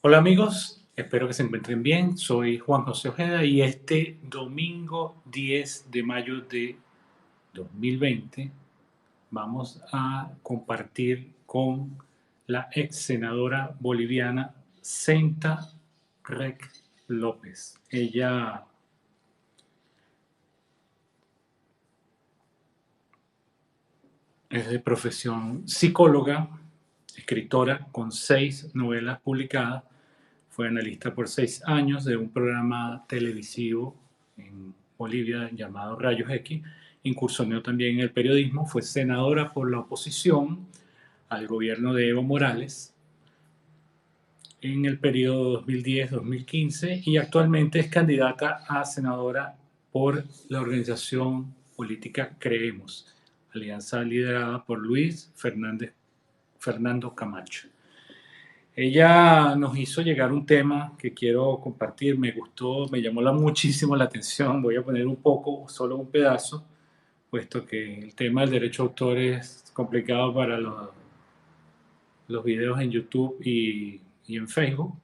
Hola amigos, espero que se encuentren bien. Soy Juan José Ojeda y este domingo 10 de mayo de 2020 vamos a compartir con la ex senadora boliviana Senta Rec López. Ella es de profesión psicóloga, escritora con 6 novelas publicadas. Fue analista por 6 años de un programa televisivo en Bolivia llamado Rayos X. Incursionó también en el periodismo. Fue senadora por la oposición al gobierno de Evo Morales en el periodo 2010-2015 y actualmente es candidata a senadora por la organización política Creemos, alianza liderada por Fernando Camacho. Ella nos hizo llegar un tema que quiero compartir, me gustó, me llamó muchísimo la atención. Voy a poner un poco, solo un pedazo, puesto que el tema del derecho a autor es complicado para los videos en YouTube y en Facebook.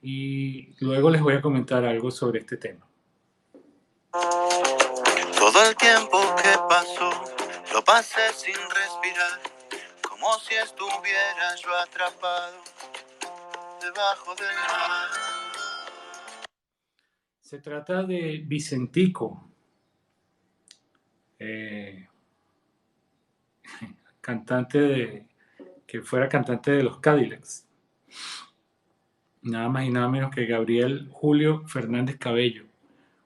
Y luego les voy a comentar algo sobre este tema. Todo el tiempo que pasó, lo pasé sin respirar, como si estuviera yo atrapado debajo del mar. Se trata de Vicentico, que fuera cantante de los Cadillacs. Nada más y nada menos que Gabriel Julio Fernández Cabello,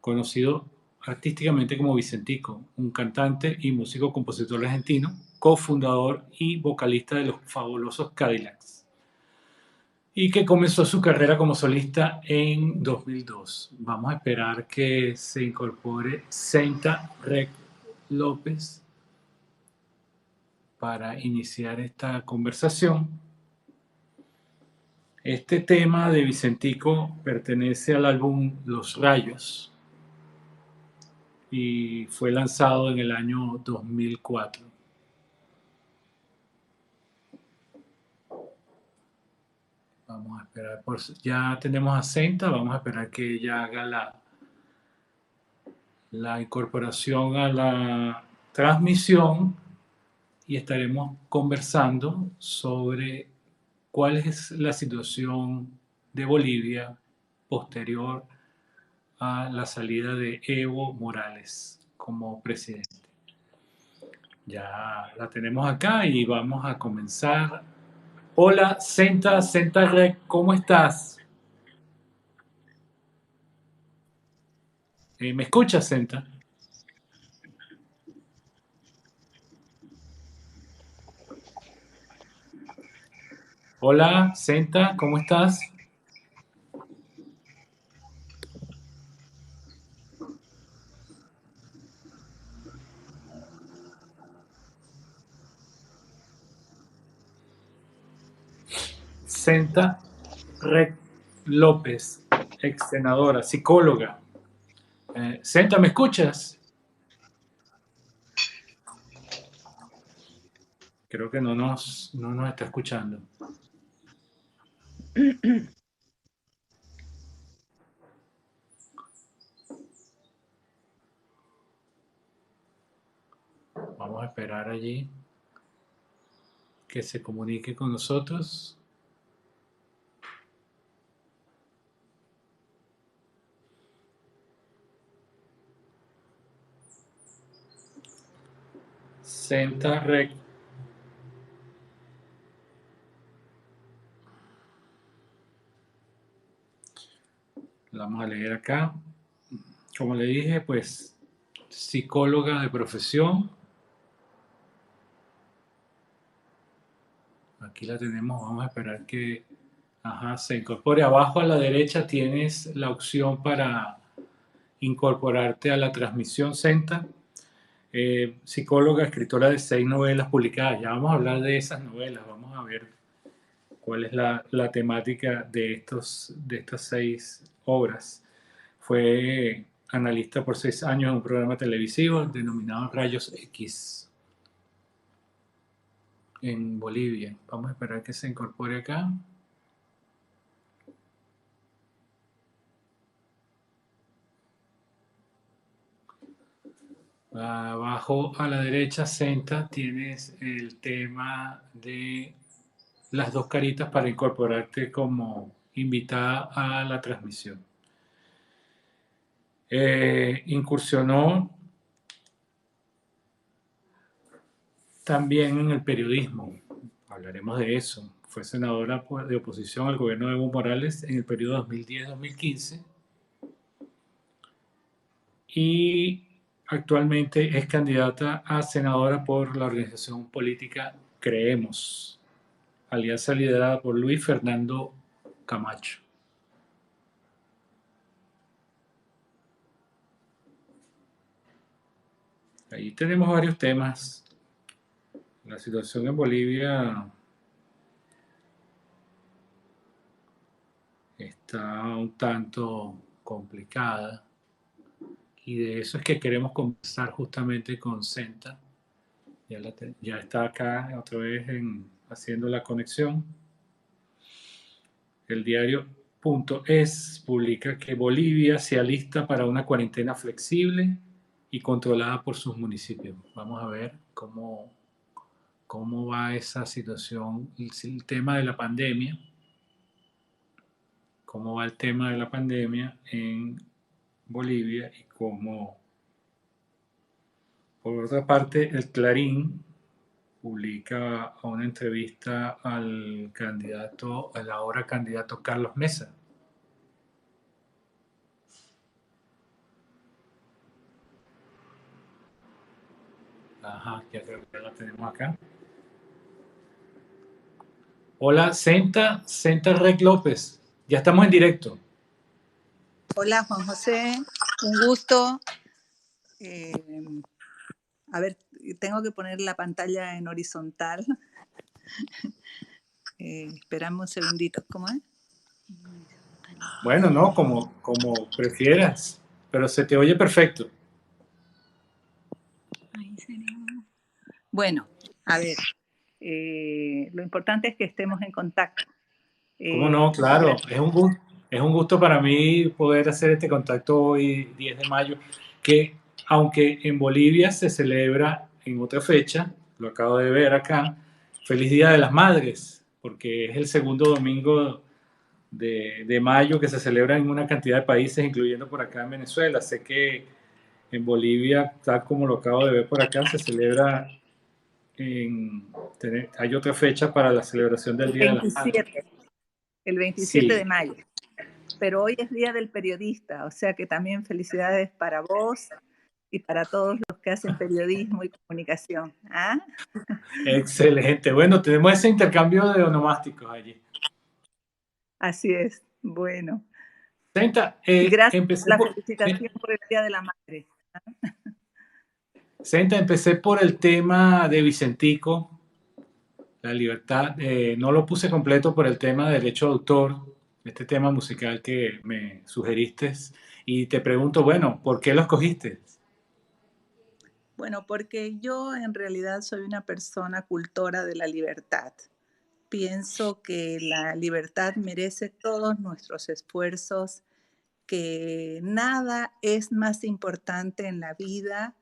conocido artísticamente como Vicentico, un cantante y músico compositor argentino, cofundador y vocalista de los fabulosos Cadillacs, y que comenzó su carrera como solista en 2002. Vamos a esperar que se incorpore Senta Rec López para iniciar esta conversación. Este tema de Vicentico pertenece al álbum Los Rayos y fue lanzado en el año 2004. Vamos a esperar, ya tenemos a Senta, vamos a esperar que ella haga la incorporación a la transmisión y estaremos conversando sobre cuál es la situación de Bolivia posterior a la salida de Evo Morales como presidente. Ya la tenemos acá y vamos a comenzar. Hola, Senta Rec, ¿cómo estás? ¿Me escuchas, Senta? Hola, Senta, ¿cómo estás? Senta Rec López, ex senadora, psicóloga. Senta, ¿me escuchas? Creo que no nos está escuchando. Vamos a esperar allí que se comunique con nosotros. Senta Rec. La vamos a leer acá. Como le dije, pues psicóloga de profesión. Aquí la tenemos, vamos a esperar que se incorpore. Abajo a la derecha tienes la opción para incorporarte a la transmisión Senta. Psicóloga, escritora de 6 novelas publicadas. Ya vamos a hablar de esas novelas, vamos a ver cuál es la temática de estas 6 obras. Fue analista por 6 años en un programa televisivo denominado Rayos X en Bolivia. Vamos a esperar que se incorpore acá. Abajo a la derecha, Senta, tienes el tema de las dos caritas para incorporarte como invitada a la transmisión. Incursionó también en el periodismo, hablaremos de eso. Fue senadora de oposición al gobierno de Evo Morales en el periodo 2010-2015 y actualmente es candidata a senadora por la organización política Creemos, alianza liderada por Luis Fernando Camacho. Ahí tenemos varios temas. La situación en Bolivia está un tanto complicada y de eso es que queremos conversar justamente con Senta. Ya está acá otra vez haciendo la conexión. El diario.es publica que Bolivia se alista para una cuarentena flexible y controlada por sus municipios. Vamos a ver cómo va esa situación, el tema de la pandemia, cómo va el tema de la pandemia en Bolivia y cómo, por otra parte, el Clarín publica una entrevista al ahora candidato Carlos Mesa. Ajá, ya creo que ya la tenemos acá. Hola, Senta Rec López. Ya estamos en directo. Hola, Juan José. Un gusto. A ver, tengo que poner la pantalla en horizontal. Esperamos un segundito. ¿Cómo es? Bueno, no, como prefieras, pero se te oye perfecto. Bueno, a ver, lo importante es que estemos en contacto. ¿Cómo no? Claro, es un gusto para mí poder hacer este contacto hoy, 10 de mayo, que aunque en Bolivia se celebra en otra fecha, lo acabo de ver acá, Feliz Día de las Madres, porque es el segundo domingo de mayo que se celebra en una cantidad de países, incluyendo por acá en Venezuela. Sé que en Bolivia, tal como lo acabo de ver por acá, se celebra hay otra fecha para la celebración del Día de las Madres. El 27 Sí, de mayo. Pero hoy es Día del Periodista, o sea que también felicidades para vos y para todos los que hacen periodismo y comunicación. ¿Ah? excelente. Bueno, tenemos ese intercambio de onomásticos allí. Así es. Bueno. Senta, Gracias empecé por la por, felicitación por el Día de la Madre. Senta, empecé por el tema de Vicentico, la libertad. No lo puse completo por el tema de derecho de autor, este tema musical que me sugeriste. Y te pregunto, bueno, ¿por qué lo escogiste? Bueno, porque yo en realidad soy una persona cultora de la libertad. Pienso que la libertad merece todos nuestros esfuerzos, que nada es más importante en la vida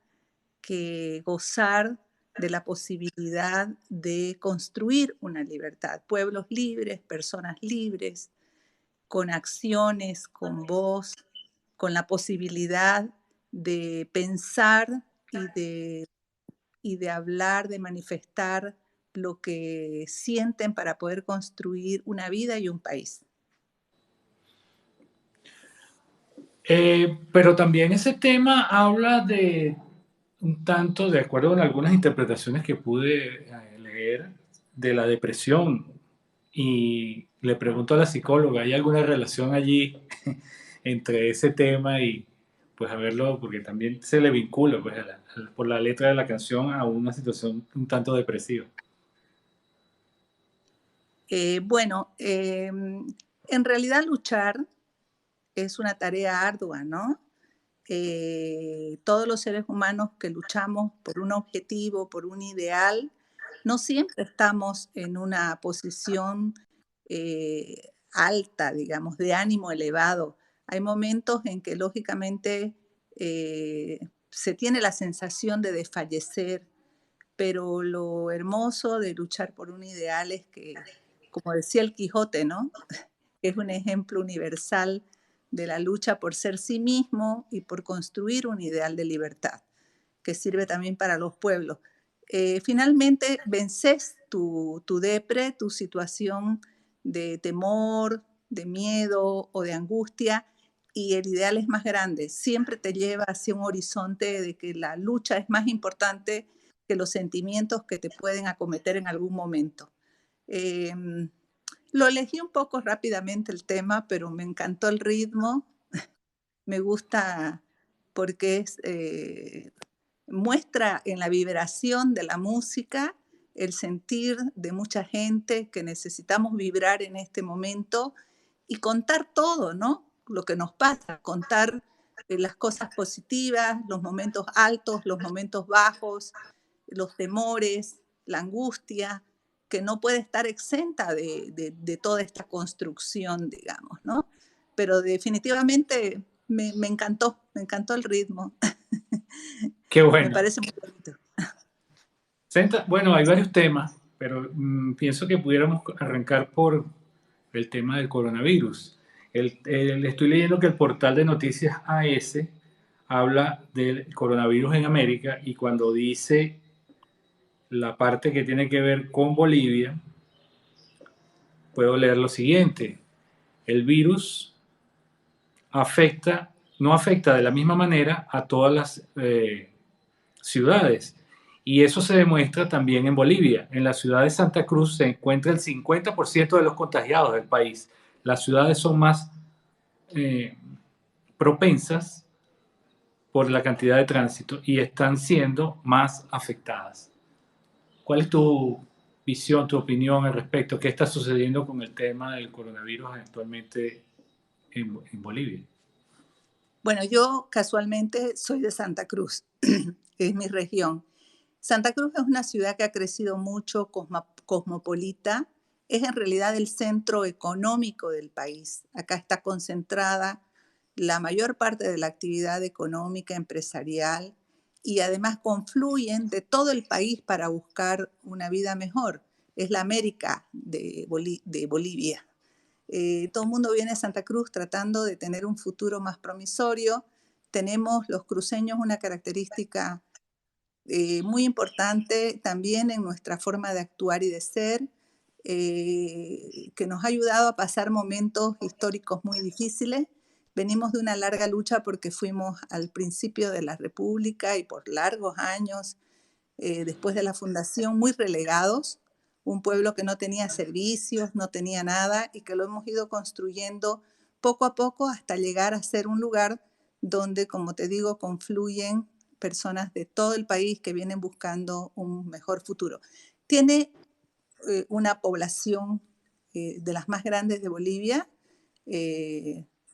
que gozar de la posibilidad de construir una libertad, pueblos libres, personas libres, con acciones, con voz, con la posibilidad de pensar y de hablar, de manifestar lo que sienten para poder construir una vida y un país. Pero también ese tema habla de un tanto, de acuerdo con algunas interpretaciones que pude leer, de la depresión. Y le pregunto a la psicóloga, ¿hay alguna relación allí entre ese tema y pues a verlo, porque también se le vincula pues, por la letra de la canción a una situación un tanto depresiva? Bueno, en realidad luchar es una tarea ardua, ¿no? Todos los seres humanos que luchamos por un objetivo, por un ideal, no siempre estamos en una posición alta, digamos, de ánimo elevado. Hay momentos en que lógicamente se tiene la sensación de desfallecer, pero lo hermoso de luchar por un ideal es que, como decía el Quijote, ¿no? Es un ejemplo universal de la lucha por ser sí mismo y por construir un ideal de libertad que sirve también para los pueblos. Finalmente, vences tu depre, tu situación de temor, de miedo o de angustia, y el ideal es más grande. Siempre te lleva hacia un horizonte de que la lucha es más importante que los sentimientos que te pueden acometer en algún momento. Eh, lo elegí un poco rápidamente el tema, pero me encantó el ritmo, me gusta porque muestra en la vibración de la música el sentir de mucha gente que necesitamos vibrar en este momento y contar todo, ¿no? Lo que nos pasa, contar las cosas positivas, los momentos altos, los momentos bajos, los temores, la angustia, que no puede estar exenta de toda esta construcción, digamos, ¿no? Pero definitivamente me encantó el ritmo. Qué Me bueno. parece muy bonito. Bueno, hay varios temas, pero pienso que pudiéramos arrancar por el tema del coronavirus. Estoy leyendo que el portal de noticias AS habla del coronavirus en América y cuando dice la parte que tiene que ver con Bolivia, puedo leer lo siguiente. El virus no afecta de la misma manera a todas las ciudades. Y eso se demuestra también en Bolivia. En la ciudad de Santa Cruz se encuentra el 50% de los contagiados del país. Las ciudades son más eh, propensas por la cantidad de tránsito y están siendo más afectadas. ¿Cuál es tu visión, tu opinión al respecto? ¿Qué está sucediendo con el tema del coronavirus actualmente en Bolivia? Bueno, yo casualmente soy de Santa Cruz, es mi región. Santa Cruz es una ciudad que ha crecido mucho, cosmopolita, es en realidad el centro económico del país. Acá está concentrada la mayor parte de la actividad económica, empresarial, y además confluyen de todo el país para buscar una vida mejor. Es la América de Bolivia. Todo el mundo viene a Santa Cruz tratando de tener un futuro más promisorio. Tenemos los cruceños una característica muy importante también en nuestra forma de actuar y de ser, que nos ha ayudado a pasar momentos históricos muy difíciles. Venimos de una larga lucha porque fuimos al principio de la República y por largos años, después de la fundación, muy relegados, un pueblo que no tenía servicios, no tenía nada y que lo hemos ido construyendo poco a poco hasta llegar a ser un lugar donde, como te digo, confluyen personas de todo el país que vienen buscando un mejor futuro. Tiene una población de las más grandes de Bolivia,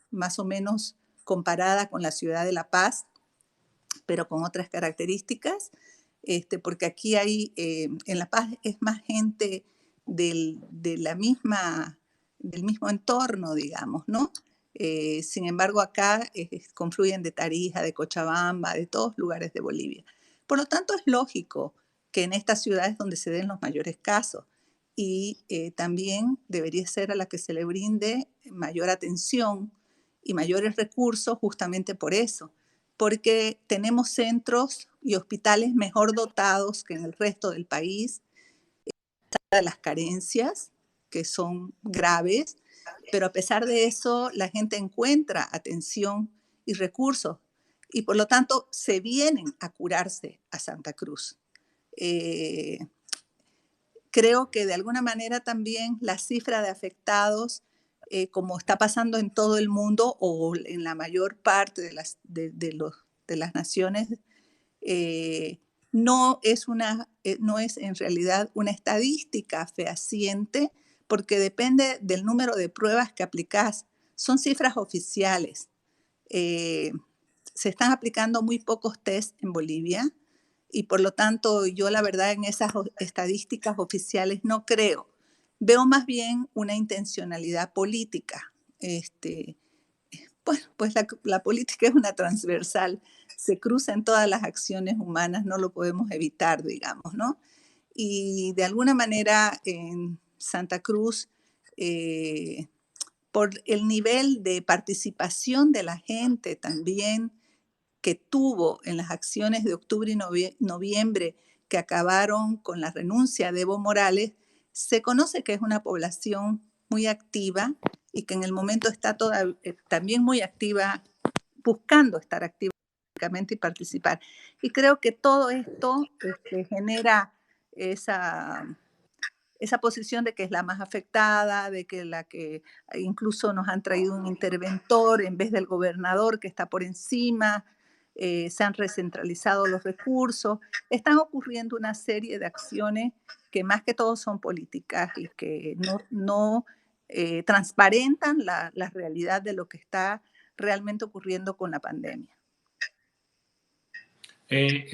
más o menos comparada con la ciudad de La Paz, pero con otras características, porque aquí hay, en La Paz es más gente de del mismo entorno, digamos, ¿no? Sin embargo, acá confluyen de Tarija, de Cochabamba, de todos lugares de Bolivia. Por lo tanto, es lógico que en estas ciudades donde se den los mayores casos y también debería ser a la que se le brinde mayor atención y mayores recursos justamente por eso, porque tenemos centros y hospitales mejor dotados que en el resto del país, de las carencias que son graves, pero a pesar de eso la gente encuentra atención y recursos y por lo tanto se vienen a curarse a Santa Cruz. Eh, Creo que de alguna manera también la cifra de afectados, como está pasando en todo el mundo o en la mayor parte de las naciones, eh, no es en realidad una estadística fehaciente porque depende del número de pruebas que aplicás. Son cifras oficiales. Eh, Se están aplicando muy pocos test en Bolivia y por lo tanto yo la verdad en esas estadísticas oficiales no creo. Veo más bien una intencionalidad política, Bueno, pues la política es una transversal, se cruza en todas las acciones humanas, no lo podemos evitar, digamos, ¿no? Y de alguna manera en Santa Cruz, eh, por el nivel de participación de la gente también que tuvo en las acciones de octubre y noviembre que acabaron con la renuncia de Evo Morales, se conoce que es una población muy activa y que en el momento está también muy activa, buscando estar activa políticamente y participar. Y creo que todo esto genera esa, esa posición de que es la más afectada, de que la que incluso nos han traído un interventor en vez del gobernador que está por encima, se han recentralizado los recursos, están ocurriendo una serie de acciones que más que todo son políticas y que no transparentan la realidad de lo que está realmente ocurriendo con la pandemia.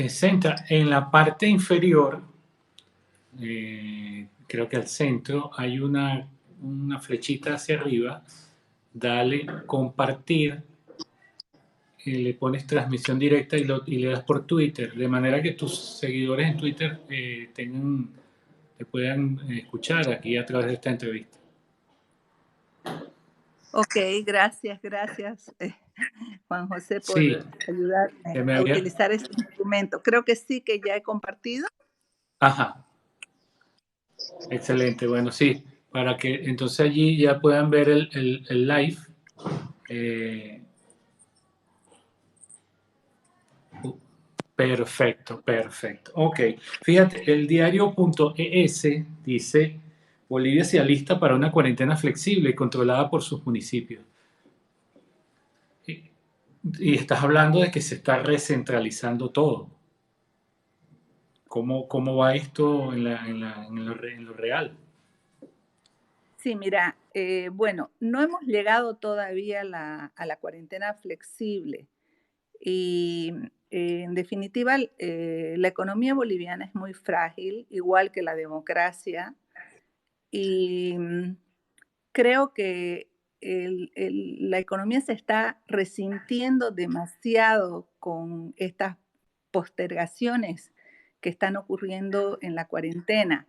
Senta, en la parte inferior, creo que al centro, hay una flechita hacia arriba. Dale compartir, le pones transmisión directa y le das por Twitter, de manera que tus seguidores en Twitter te puedan escuchar aquí a través de esta entrevista. Ok, gracias, Juan José, por Sí, ayudarme a utilizar este instrumento. Creo que sí, que ya he compartido. Ajá, excelente. Bueno, sí, para que entonces allí ya puedan ver el live. Perfecto. Ok, fíjate, el diario.es dice: Bolivia se alista para una cuarentena flexible y controlada por sus municipios. Y estás hablando de que se está recentralizando todo. ¿Cómo va esto en lo real? Sí, mira, bueno, no hemos llegado todavía a la cuarentena flexible y en definitiva la economía boliviana es muy frágil, igual que la democracia, y creo que la economía se está resintiendo demasiado con estas postergaciones que están ocurriendo en la cuarentena.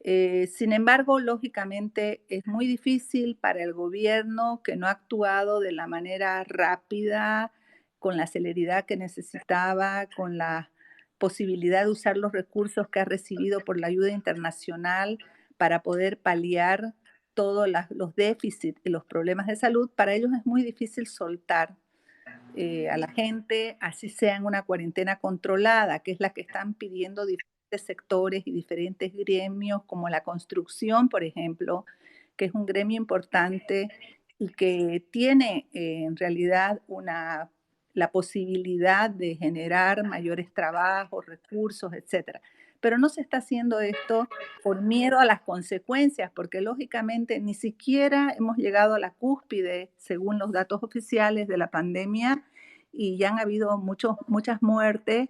Sin embargo, lógicamente es muy difícil para el gobierno que no ha actuado de la manera rápida, con la celeridad que necesitaba, con la posibilidad de usar los recursos que ha recibido por la ayuda internacional para poder paliar todos los déficits y los problemas de salud. Para ellos es muy difícil soltar a la gente, así sea en una cuarentena controlada, que es la que están pidiendo diferentes sectores y diferentes gremios, como la construcción, por ejemplo, que es un gremio importante y que tiene en realidad la posibilidad de generar mayores trabajos, recursos, etcétera. Pero no se está haciendo esto por miedo a las consecuencias, porque lógicamente ni siquiera hemos llegado a la cúspide, según los datos oficiales de la pandemia, y ya han habido muchas muertes,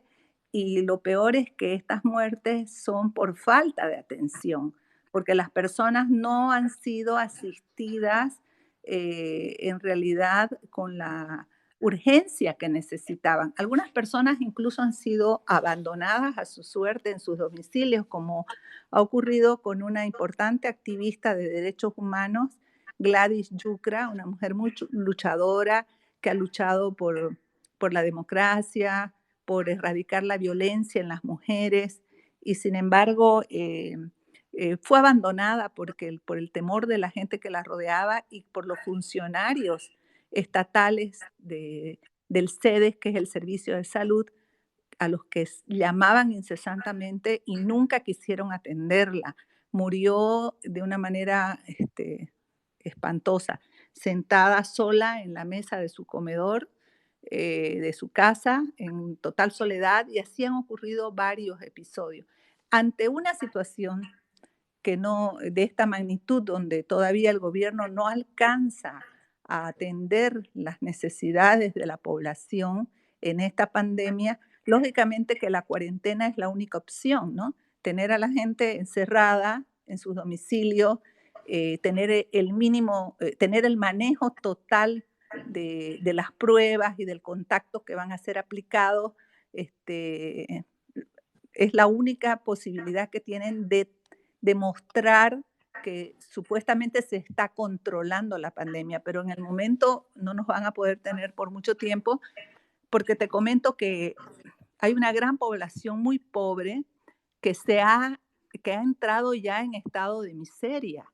y lo peor es que estas muertes son por falta de atención, porque las personas no han sido asistidas en realidad con la urgencia que necesitaban. Algunas personas incluso han sido abandonadas a su suerte en sus domicilios, como ha ocurrido con una importante activista de derechos humanos, Gladys Yucra, una mujer muy luchadora que ha luchado por la democracia, por erradicar la violencia en las mujeres, y sin embargo fue abandonada por el temor de la gente que la rodeaba y por los funcionarios estatales del SEDES, que es el Servicio de Salud, a los que llamaban incesantemente y nunca quisieron atenderla. Murió de una manera espantosa, sentada sola en la mesa de su comedor, de su casa, en total soledad, y así han ocurrido varios episodios. Ante una situación que no de esta magnitud, donde todavía el gobierno no alcanza a atender las necesidades de la población en esta pandemia, lógicamente que la cuarentena es la única opción, ¿no? Tener a la gente encerrada en sus domicilios, tener el manejo total de las pruebas y del contacto que van a ser aplicados, este, es la única posibilidad que tienen de demostrar que supuestamente se está controlando la pandemia, pero en el momento no nos van a poder tener por mucho tiempo, porque te comento que hay una gran población muy pobre que, que ha entrado ya en estado de miseria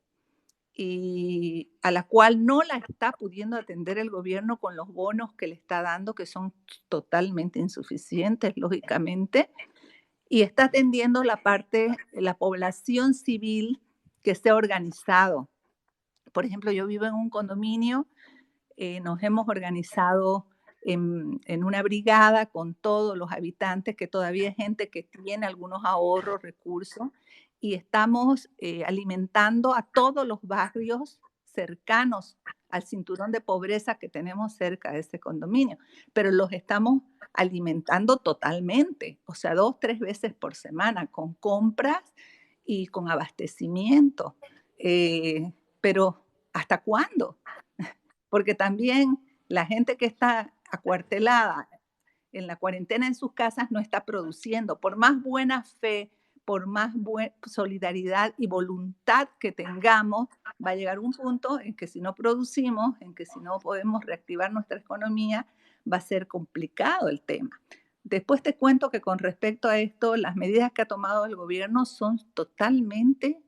y a la cual no la está pudiendo atender el gobierno con los bonos que le está dando, que son totalmente insuficientes, lógicamente, y está atendiendo la parte, la población civil que se ha organizado. Por ejemplo, yo vivo en un condominio, nos hemos organizado en una brigada con todos los habitantes, que todavía hay gente que tiene algunos ahorros, recursos, y estamos alimentando a todos los barrios cercanos al cinturón de pobreza que tenemos cerca de ese condominio, pero los estamos alimentando totalmente, o sea, 2, 3 veces por semana, con compras y con abastecimiento. Pero ¿hasta cuándo? Porque también la gente que está acuartelada en la cuarentena en sus casas no está produciendo. Por más buena fe, por más solidaridad y voluntad que tengamos, va a llegar un punto en que si no producimos, en que si no podemos reactivar nuestra economía, va a ser complicado el tema. Después te cuento que con respecto a esto, las medidas que ha tomado el gobierno son totalmente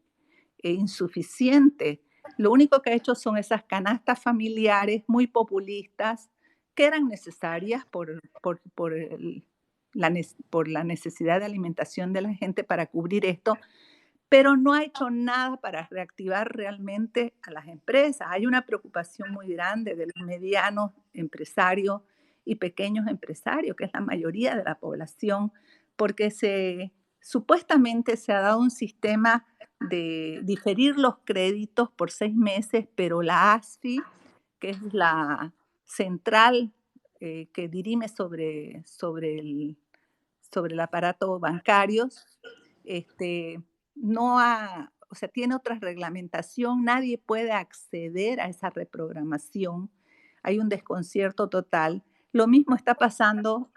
insuficientes. Lo único que ha hecho son esas canastas familiares muy populistas que eran necesarias por la necesidad de alimentación de la gente para cubrir esto, pero no ha hecho nada para reactivar realmente a las empresas. Hay una preocupación muy grande de los medianos empresarios y pequeños empresarios, que es la mayoría de la población, porque supuestamente se ha dado un sistema de diferir los créditos por 6 meses, pero la ASFI, que es la central que dirime sobre el aparato bancario, este, o sea, tiene otra reglamentación, nadie puede acceder a esa reprogramación, hay un desconcierto total. Lo mismo está pasando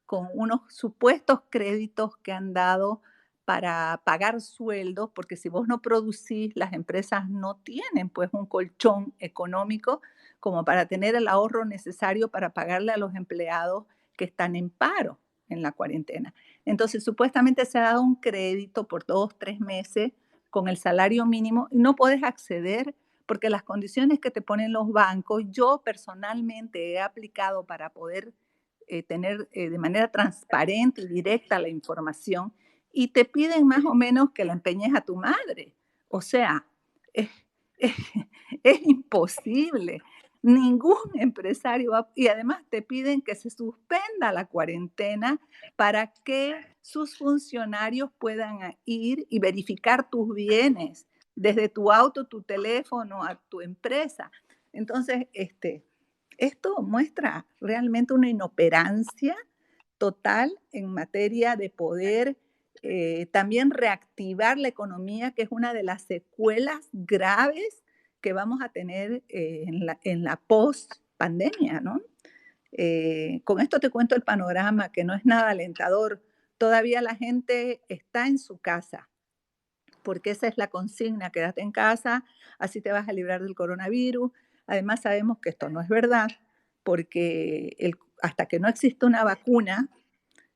con unos supuestos créditos que han dado para pagar sueldos, porque si vos no producís, las empresas no tienen pues un colchón económico como para tener el ahorro necesario para pagarle a los empleados que están en paro en la cuarentena. Entonces, supuestamente se ha dado un crédito por 2, 3 meses con el salario mínimo y no puedes acceder porque las condiciones que te ponen los bancos, yo personalmente he aplicado para poder tener de manera transparente y directa la información y te piden más o menos que la empeñes a tu madre. O sea, es, es- es imposible. Ningún empresario va, y además te piden que se suspenda la cuarentena para que sus funcionarios puedan ir y verificar tus bienes, desde tu auto, tu teléfono, a tu empresa. Entonces, esto muestra realmente una inoperancia total en materia de poder también reactivar la economía, que es una de las secuelas graves que vamos a tener en la post-pandemia, ¿no? Con esto te cuento el panorama, que no es nada alentador. Todavía la gente está en su casa, porque esa es la consigna, quédate en casa, así te vas a librar del coronavirus. Además sabemos que esto no es verdad, porque hasta que no exista una vacuna,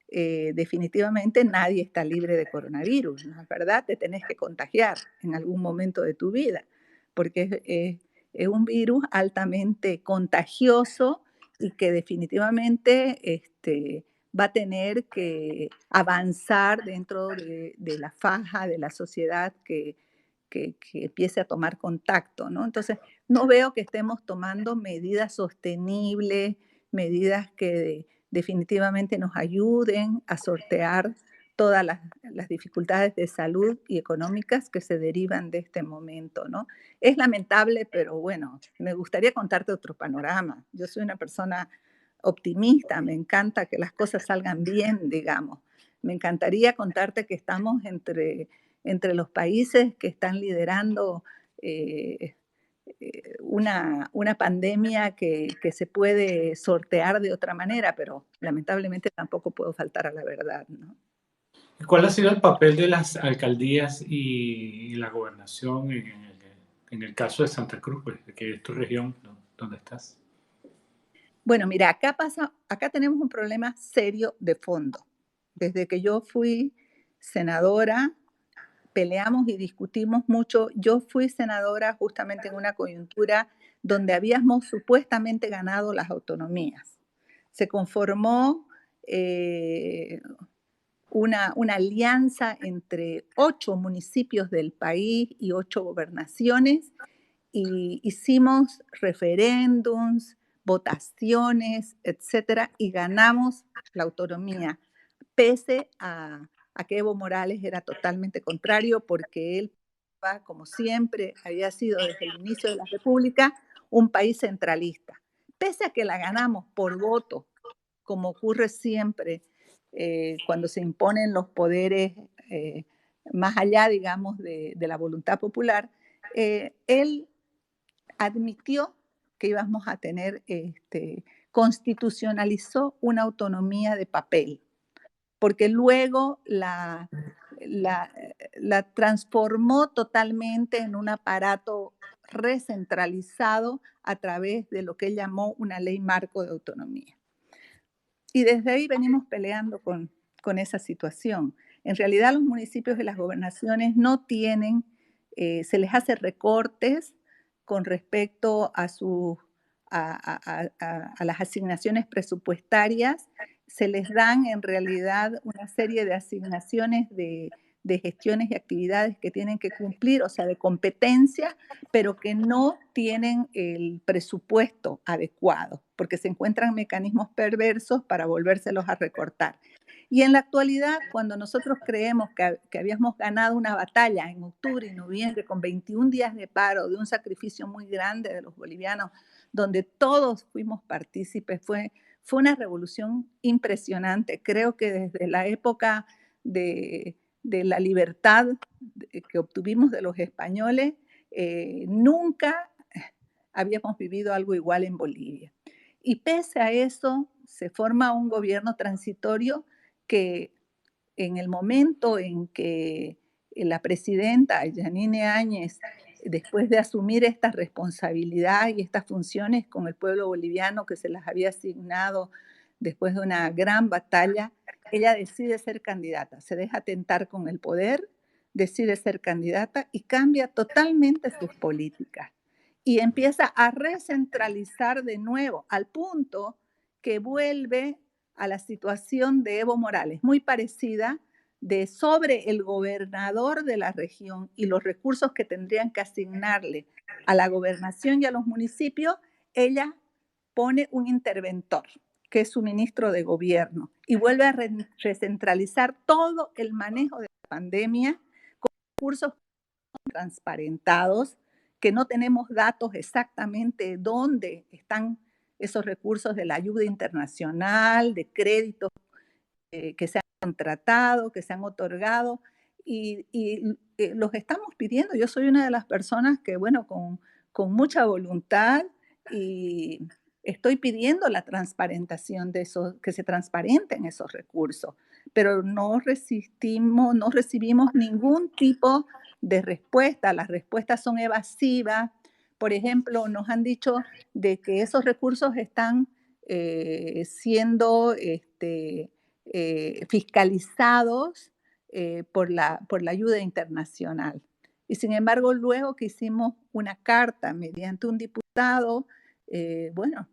definitivamente nadie está libre de coronavirus, ¿no es verdad? Te tenés que contagiar en algún momento de tu vida, porque es un virus altamente contagioso y que definitivamente va a tener que avanzar dentro de la faja de la sociedad que empiece a tomar contacto, ¿no? Entonces, no veo que estemos tomando medidas sostenibles, medidas que definitivamente nos ayuden a sortear todas las dificultades de salud y económicas que se derivan de este momento, ¿no? Es lamentable, pero bueno, me gustaría contarte otro panorama. Yo soy una persona optimista, me encanta que las cosas salgan bien, digamos. Me encantaría contarte que estamos entre los países que están liderando eh, una pandemia que se puede sortear de otra manera, pero lamentablemente tampoco puedo faltar a la verdad, ¿no? ¿Cuál ha sido el papel de las alcaldías y la gobernación en el caso de Santa Cruz, pues, que es tu región donde estás? Bueno, mira, acá tenemos un problema serio de fondo. Desde que yo fui senadora, peleamos y discutimos mucho. Yo fui senadora justamente en una coyuntura donde habíamos supuestamente ganado las autonomías. Se conformó eh, una alianza entre 8 municipios del país y 8 gobernaciones y hicimos referéndums, votaciones, etcétera, y ganamos la autonomía, pese a que Evo Morales era totalmente contrario, porque él, como siempre, había sido desde el inicio de la República un país centralista. Pese a que la ganamos por voto, como ocurre siempre cuando se imponen los poderes eh, más allá, digamos, de la voluntad popular, él admitió que íbamos a tener, constitucionalizó una autonomía de papel, porque luego la transformó totalmente en un aparato recentralizado a través de lo que él llamó una ley marco de autonomía. Y desde ahí venimos peleando con esa situación. En realidad los municipios y las gobernaciones no tienen, se les hace recortes con respecto a, a las asignaciones presupuestarias, se les dan en realidad una serie de asignaciones de gestiones y actividades que tienen que cumplir, o sea, de competencia, pero que no tienen el presupuesto adecuado, porque se encuentran mecanismos perversos para volvérselos a recortar. Y en la actualidad, cuando nosotros creemos que habíamos ganado una batalla en octubre y noviembre con 21 días de paro, de un sacrificio muy grande de los bolivianos, donde todos fuimos partícipes, fue una revolución impresionante. Creo que desde la época de la libertad que obtuvimos de los españoles, nunca habíamos vivido algo igual en Bolivia. Y pese a eso, se forma un gobierno transitorio que en el momento en que la presidenta Yanine Áñez, después de asumir esta responsabilidad y estas funciones con el pueblo boliviano que se las había asignado después de una gran batalla, ella decide ser candidata, se deja tentar con el poder, decide ser candidata y cambia totalmente sus políticas y empieza a recentralizar de nuevo, al punto que vuelve a la situación de Evo Morales, muy parecida, de sobre el gobernador de la región y los recursos que tendrían que asignarle a la gobernación y a los municipios, ella pone un interventor, que es su ministro de gobierno, y vuelve a recentralizar todo el manejo de la pandemia con recursos transparentados, que no tenemos datos exactamente dónde están esos recursos de la ayuda internacional, de créditos que se han contratado, que se han otorgado, y los estamos pidiendo. Yo soy una de las personas que, bueno, con mucha voluntad y estoy pidiendo la transparentación de esos, que se transparenten esos recursos, pero no resistimos, no recibimos ningún tipo de respuesta. Las respuestas son evasivas. Por ejemplo, nos han dicho de que esos recursos están siendo fiscalizados por la ayuda internacional. Y sin embargo, luego que hicimos una carta mediante un diputado, bueno,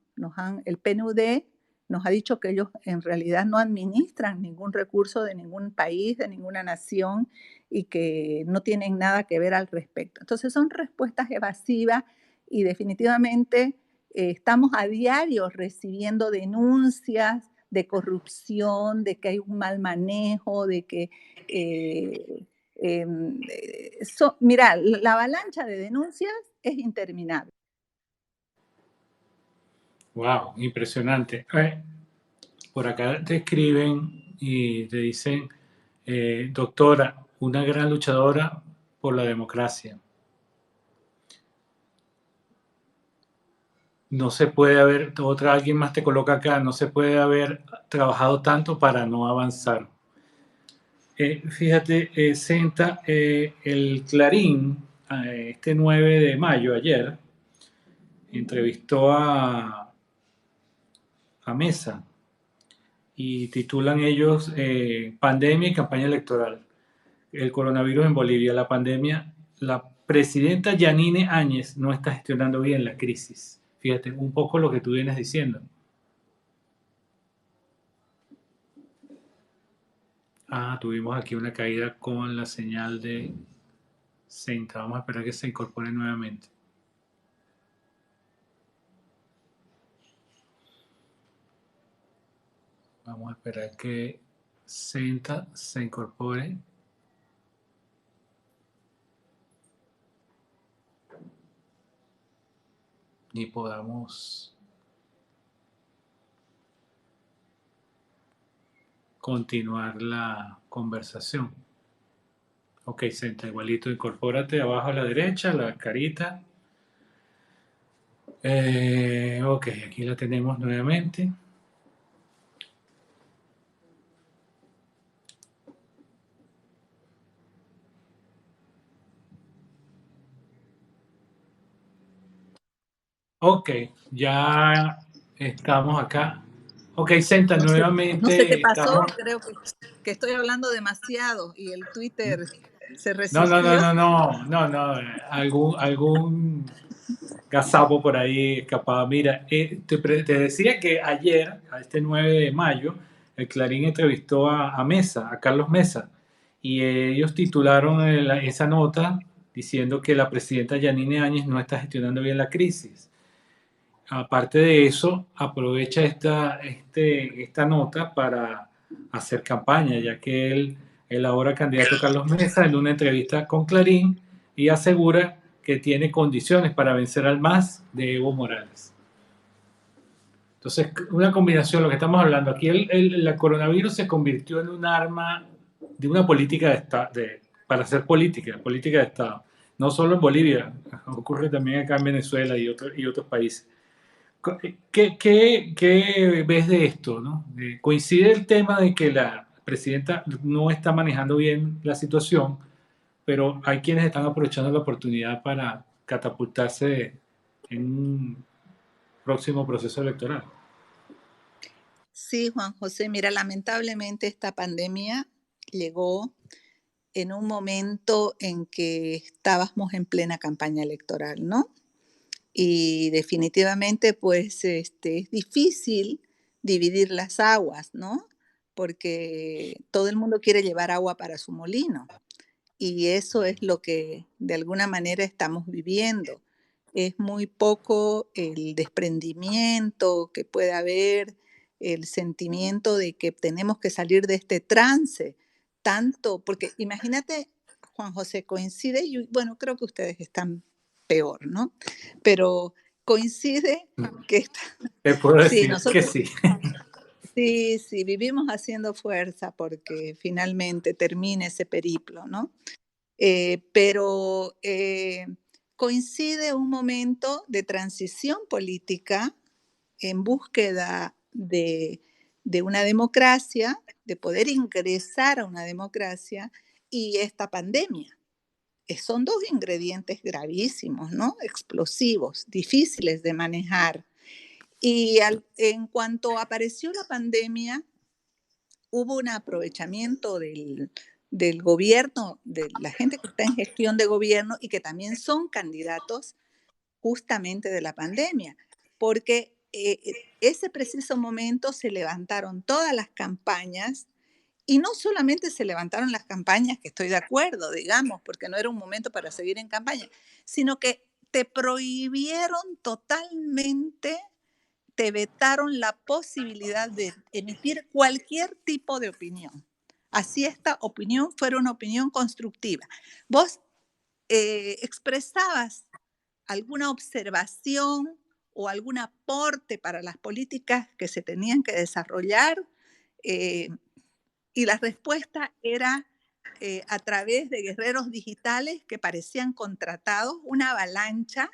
el PNUD nos ha dicho que ellos en realidad no administran ningún recurso de ningún país, de ninguna nación, y que no tienen nada que ver al respecto. Entonces son respuestas evasivas y definitivamente estamos a diario recibiendo denuncias de corrupción, de que hay un mal manejo, de que... mira, la avalancha de denuncias es interminable. Wow, impresionante. Por acá te escriben y te dicen, doctora, una gran luchadora por la democracia. no se puede haber, alguien más te coloca acá, no se puede haber trabajado tanto para no avanzar. Fíjate, Senta, el Clarín, este 9 de mayo, ayer, entrevistó a Mesa y titulan ellos Pandemia y campaña electoral. El coronavirus en Bolivia, la pandemia, la presidenta Yanine Áñez no está gestionando bien la crisis. Fíjate, un poco lo que tú vienes diciendo. Tuvimos aquí una caída con la señal de Senta. Vamos a esperar que se incorpore nuevamente. Vamos a esperar que Senta se incorpore. Y podamos continuar la conversación. Ok, Senta, igualito, incorpórate abajo a la derecha, la carita. Ok, aquí la tenemos nuevamente. Ok, ya estamos acá. Ok, Senta, No sé, no sé qué nuevamente pasó, estamos. creo que estoy hablando demasiado y el Twitter se No, no, no, resistió. no, no, no, no. Algún gazapo por ahí escapado. Mira, te decía que ayer, a este 9 de mayo, el Clarín entrevistó a Mesa, a Carlos Mesa, y ellos titularon esa nota diciendo que la presidenta Yanine Áñez no está gestionando bien la crisis. Aparte de eso, aprovecha esta nota para hacer campaña, ya que el ahora candidato Carlos Mesa, en una entrevista con Clarín, y asegura que tiene condiciones para vencer al MAS de Evo Morales. Entonces, una combinación, lo que estamos hablando aquí, el coronavirus se convirtió en un arma de una política de Estado, para hacer política de Estado. No solo en Bolivia, ocurre también acá en Venezuela y otros países. ¿Qué ves de esto? ¿No? Coincide el tema de que la presidenta no está manejando bien la situación, pero hay quienes están aprovechando la oportunidad para catapultarse en un próximo proceso electoral. Sí, Juan José, mira, lamentablemente esta pandemia llegó en un momento en que estábamos en plena campaña electoral, ¿no? Y definitivamente, pues, es difícil dividir las aguas, ¿no? Porque todo el mundo quiere llevar agua para su molino. Y eso es lo que de alguna manera estamos viviendo. Es muy poco el desprendimiento que puede haber, el sentimiento de que tenemos que salir de este trance, tanto, porque imagínate, Juan José, coincide, y bueno, creo que ustedes están peor, ¿no? Pero coincide que Te puedo sí, decir que nosotros sí. sí, sí, vivimos haciendo fuerza porque finalmente termine ese periplo, ¿no? Pero coincide un momento de transición política en búsqueda de una democracia, de poder ingresar a una democracia y esta pandemia. Son dos ingredientes gravísimos, ¿no? Explosivos, difíciles de manejar. Y en cuanto apareció la pandemia, hubo un aprovechamiento del gobierno, de la gente que está en gestión de gobierno y que también son candidatos justamente de la pandemia, porque ese preciso momento se levantaron todas las campañas y no solamente se levantaron las campañas, que estoy de acuerdo, digamos, porque no era un momento para seguir en campaña, sino que te prohibieron totalmente, te vetaron la posibilidad de emitir cualquier tipo de opinión. Así esta opinión fuera una opinión constructiva. Vos expresabas alguna observación o algún aporte para las políticas que se tenían que desarrollar eh, y la respuesta era a través de guerreros digitales que parecían contratados, una avalancha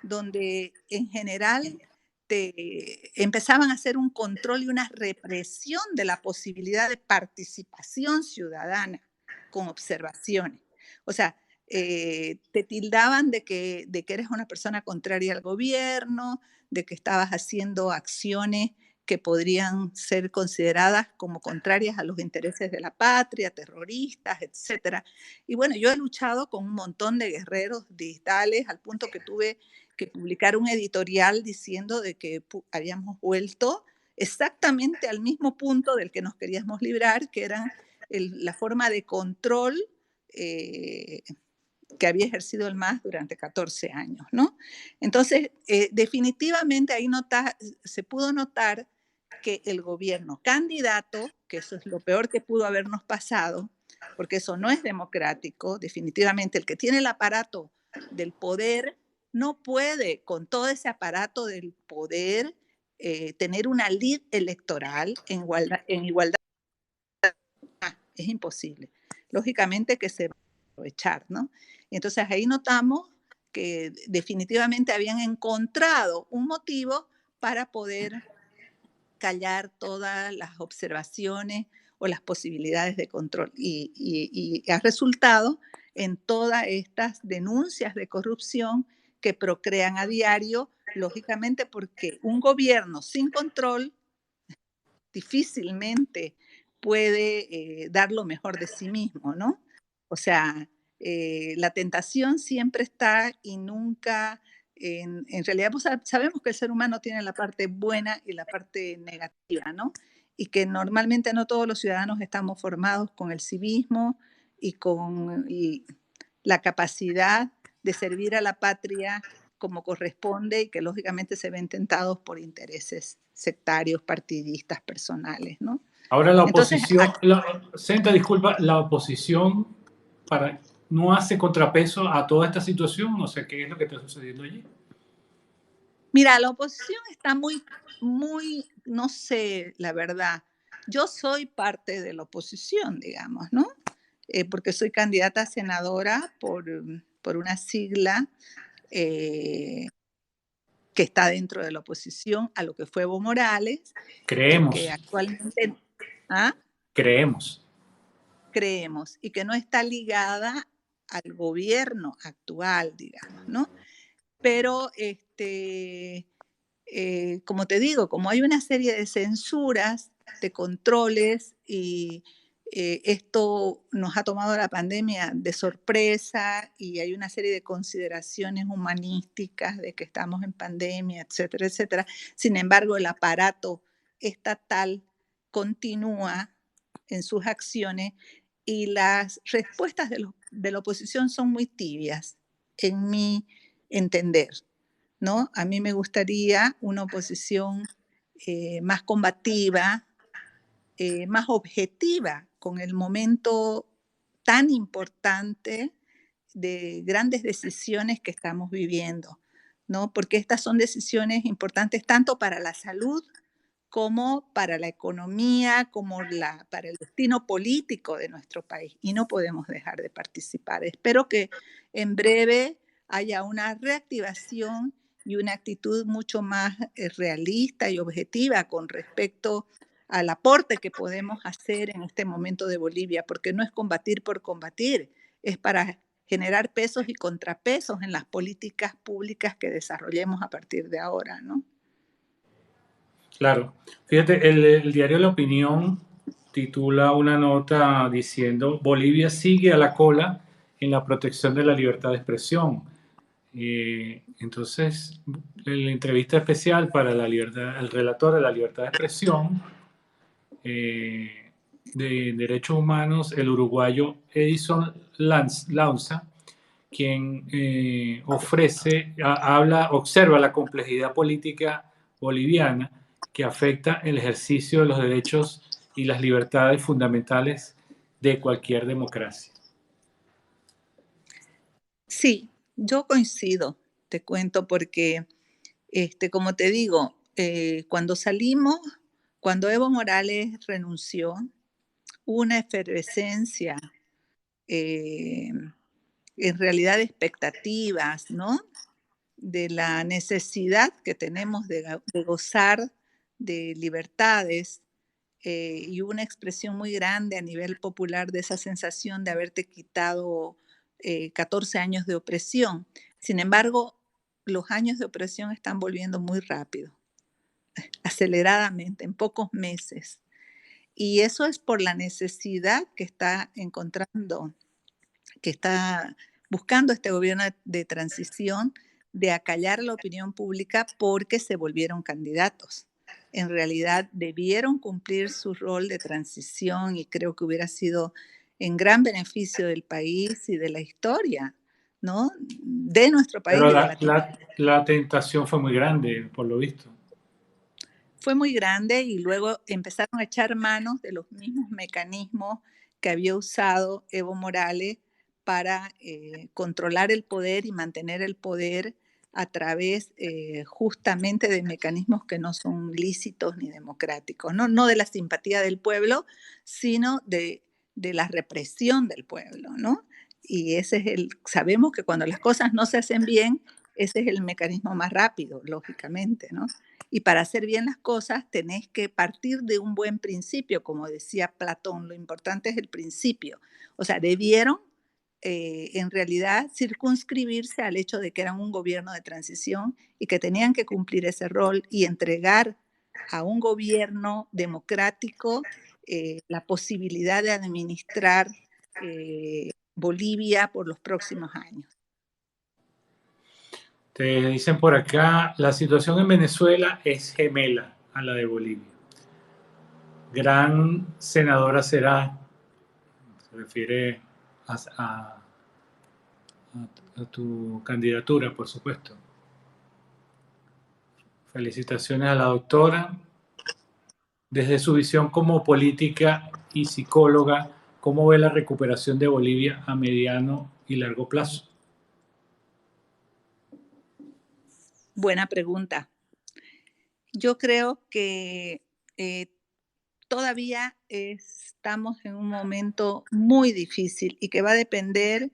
donde en general empezaban a hacer un control y una represión de la posibilidad de participación ciudadana con observaciones. O sea, te tildaban de que eres una persona contraria al gobierno, de que estabas haciendo acciones que podrían ser consideradas como contrarias a los intereses de la patria, terroristas, etcétera. Y bueno, yo he luchado con un montón de guerreros digitales al punto que tuve que publicar un editorial diciendo de que habíamos vuelto exactamente al mismo punto del que nos queríamos librar, que era la forma de control eh, que había ejercido el MAS durante 14 años, ¿no? Entonces, definitivamente ahí se pudo notar que el gobierno candidato, que eso es lo peor que pudo habernos pasado, porque eso no es democrático, definitivamente el que tiene el aparato del poder no puede, con todo ese aparato del poder, tener una lid electoral en igualdad. Es imposible. Lógicamente que se va a aprovechar, ¿no? Y entonces ahí notamos que definitivamente habían encontrado un motivo para poder callar todas las observaciones o las posibilidades de control. Y ha resultado en todas estas denuncias de corrupción que procrean a diario, lógicamente porque un gobierno sin control difícilmente puede dar lo mejor de sí mismo, ¿no? O sea, la tentación siempre está y nunca, en realidad pues, sabemos que el ser humano tiene la parte buena y la parte negativa, ¿no? Y que normalmente no todos los ciudadanos estamos formados con el civismo y con la capacidad de servir a la patria como corresponde y que lógicamente se ven tentados por intereses sectarios, partidistas, personales, ¿no? Ahora la Entonces, oposición, Senta, disculpa, la oposición no hace contrapeso a toda esta situación, o sea, ¿qué es lo que está sucediendo allí? mira, la oposición está no sé, la verdad. Yo soy parte de la oposición, digamos, ¿no? Porque soy candidata a senadora por una sigla eh, que está dentro de la oposición a lo que fue Evo Morales y que Creemos, actualmente ¿ah? creemos. creemos y que no está ligada al gobierno actual, digamos, ¿no? Pero, como te digo, como hay una serie de censuras, de controles y esto nos ha tomado la pandemia de sorpresa y hay una serie de consideraciones humanísticas de que estamos en pandemia, etcétera, etcétera. Sin embargo, el aparato estatal continúa en sus acciones y las respuestas de la oposición son muy tibias, en mi entender, ¿no? A mí me gustaría una oposición más combativa, más objetiva con el momento tan importante de grandes decisiones que estamos viviendo, ¿no? Porque estas son decisiones importantes tanto para la salud como para la economía, para el destino político de nuestro país. Y no podemos dejar de participar. Espero que en breve haya una reactivación y una actitud mucho más realista y objetiva con respecto al aporte que podemos hacer en este momento de Bolivia, porque no es combatir por combatir, es para generar pesos y contrapesos en las políticas públicas que desarrollemos a partir de ahora, ¿no? Claro. Fíjate, el diario La Opinión titula una nota diciendo Bolivia sigue a la cola en la protección de la libertad de expresión. Entonces, en la entrevista especial para el relator de la libertad de expresión de derechos humanos, el uruguayo Edison Launza, quien observa la complejidad política boliviana que afecta el ejercicio de los derechos y las libertades fundamentales de cualquier democracia. Sí, yo coincido, te cuento, porque, como te digo, cuando Evo Morales renunció, hubo una efervescencia, eh, en realidad de expectativas, ¿no? de la necesidad que tenemos de gozar de libertades, y una expresión muy grande a nivel popular de esa sensación de haberte quitado 14 años de opresión. Sin embargo, los años de opresión están volviendo muy rápido, aceleradamente, en pocos meses. Y eso es por la necesidad que está encontrando, que está buscando este gobierno de transición de acallar la opinión pública porque se volvieron candidatos. En realidad debieron cumplir su rol de transición y creo que hubiera sido en gran beneficio del país y de la historia, ¿no? De nuestro país Pero y de Latinoamérica. la tentación fue muy grande, por lo visto. Fue muy grande y luego empezaron a echar manos de los mismos mecanismos que había usado Evo Morales para controlar el poder y mantener el poder a través justamente de mecanismos que no son lícitos ni democráticos, no, no de la simpatía del pueblo, sino de la represión del pueblo, ¿no? Y ese es sabemos que cuando las cosas no se hacen bien, ese es el mecanismo más rápido, lógicamente, ¿no? Y para hacer bien las cosas tenés que partir de un buen principio, como decía Platón, lo importante es el principio. O sea, debieron en realidad circunscribirse al hecho de que eran un gobierno de transición y que tenían que cumplir ese rol y entregar a un gobierno democrático la posibilidad de administrar Bolivia por los próximos años. Te dicen por acá, la situación en Venezuela es gemela a la de Bolivia. Gran senadora será, se refiere a tu candidatura, por supuesto. Felicitaciones a la doctora. Desde su visión como política y psicóloga, ¿cómo ve la recuperación de Bolivia a mediano y largo plazo? Buena pregunta. Yo creo que todavía estamos en un momento muy difícil y que va a depender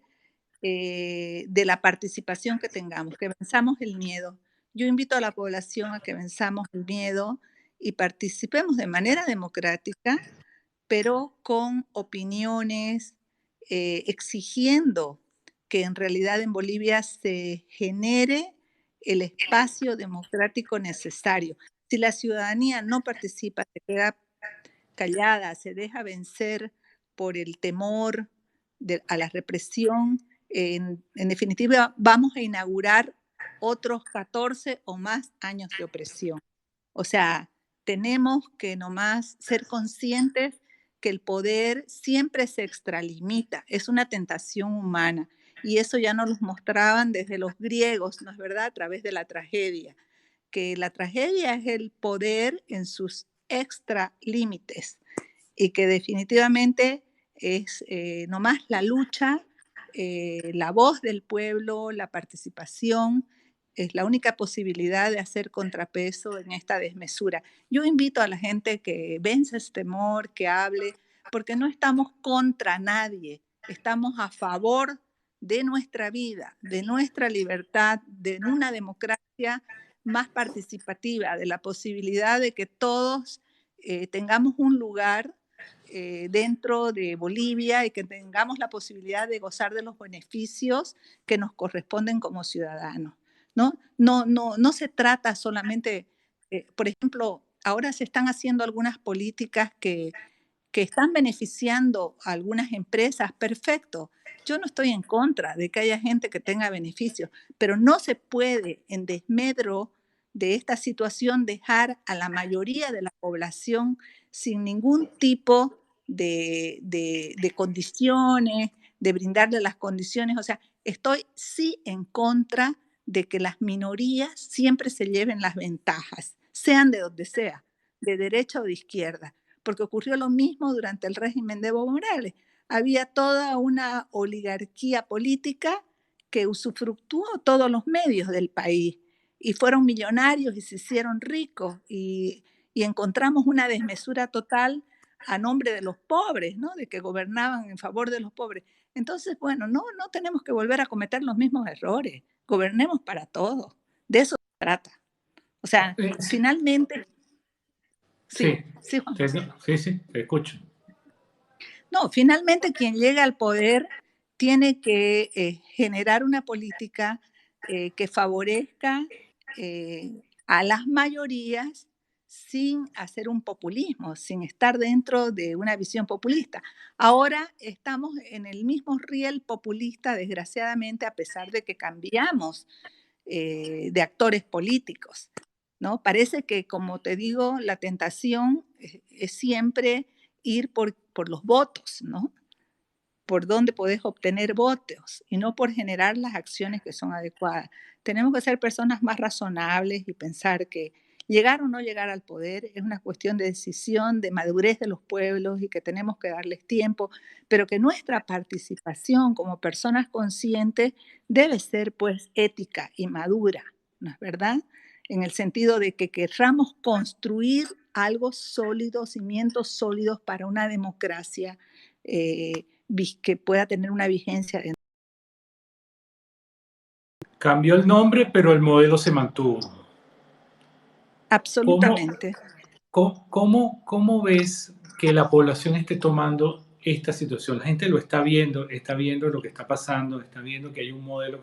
de la participación que tengamos, que venzamos el miedo. Yo invito a la población a que venzamos el miedo y participemos de manera democrática, pero con opiniones, exigiendo que en realidad en Bolivia se genere el espacio democrático necesario. Si la ciudadanía no participa, se queda callada, se deja vencer por el temor a la represión, en definitiva vamos a inaugurar otros 14 o más años de opresión. O sea, tenemos que nomás ser conscientes que el poder siempre se extralimita, es una tentación humana y eso ya nos lo mostraban desde los griegos, ¿no es verdad? A través de la tragedia, que la tragedia es el poder en sus extralímites y que definitivamente es nomás la lucha, la voz del pueblo, la participación, es la única posibilidad de hacer contrapeso en esta desmesura. Yo invito a la gente que vence ese temor, que hable, porque no estamos contra nadie, estamos a favor de nuestra vida, de nuestra libertad, de una democracia más participativa, de la posibilidad de que todos tengamos un lugar dentro de Bolivia y que tengamos la posibilidad de gozar de los beneficios que nos corresponden como ciudadanos. No se trata solamente, por ejemplo, ahora se están haciendo algunas políticas que están beneficiando a algunas empresas, perfecto. Yo no estoy en contra de que haya gente que tenga beneficios, pero no se puede en desmedro de esta situación dejar a la mayoría de la población sin ningún tipo de condiciones, de brindarle las condiciones. O sea, estoy sí en contra de que las minorías siempre se lleven las ventajas, sean de donde sea, de derecha o de izquierda, porque ocurrió lo mismo durante el régimen de Evo Morales. Había toda una oligarquía política que usufructuó todos los medios del país y fueron millonarios y se hicieron ricos y encontramos una desmesura total a nombre de los pobres, ¿no? De que gobernaban en favor de los pobres. Entonces, bueno, no tenemos que volver a cometer los mismos errores. gobernemos para todos. De eso se trata. O sea, Sí, finalmente, sí, sí, sí, Juan sí, José. sí, sí, te escucho. No, finalmente quien llega al poder tiene que generar una política que favorezca a las mayorías sin hacer un populismo, sin estar dentro de una visión populista. Ahora estamos en el mismo riel populista, desgraciadamente, a pesar de que cambiamos de actores políticos, ¿no? Parece que, como te digo, la tentación es siempre ir por los votos, ¿no? Por dónde podés obtener votos y no por generar las acciones que son adecuadas. Tenemos que ser personas más razonables y pensar que llegar o no llegar al poder es una cuestión de decisión, de madurez de los pueblos y que tenemos que darles tiempo, pero que nuestra participación como personas conscientes debe ser pues ética y madura, ¿no es verdad? En el sentido de que querramos construir algo sólido, cimientos sólidos para una democracia que pueda tener una vigencia. Cambió el nombre, pero el modelo se mantuvo. ¿Cómo, Absolutamente. cómo ves que la población esté tomando esta situación? La gente lo está viendo lo que está pasando, está viendo que hay un modelo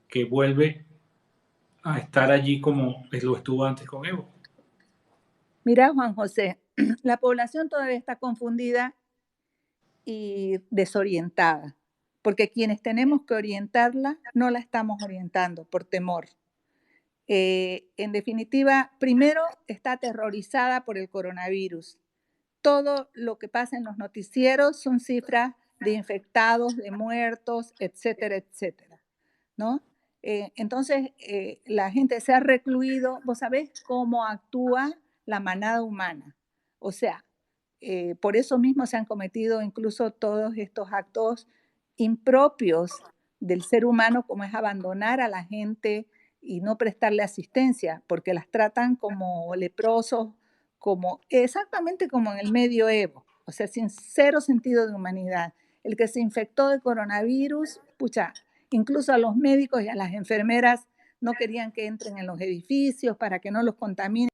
que vuelve a estar allí como lo estuvo antes con Evo. Mira, Juan José, la población todavía está confundida y desorientada, porque quienes tenemos que orientarla no la estamos orientando por temor. En definitiva, primero está aterrorizada por el coronavirus. Todo lo que pasa en los noticieros son cifras de infectados, de muertos, etcétera, etcétera, ¿no? Entonces, la gente se ha recluido, vos sabés cómo actúa la manada humana. O sea, por eso mismo se han cometido incluso todos estos actos impropios del ser humano, como es abandonar a la gente y no prestarle asistencia, porque las tratan como leprosos, como exactamente como en el medioevo, o sea, sin cero sentido de humanidad. El que se infectó de coronavirus, pucha, incluso a los médicos y a las enfermeras no querían que entren en los edificios para que no los contaminen.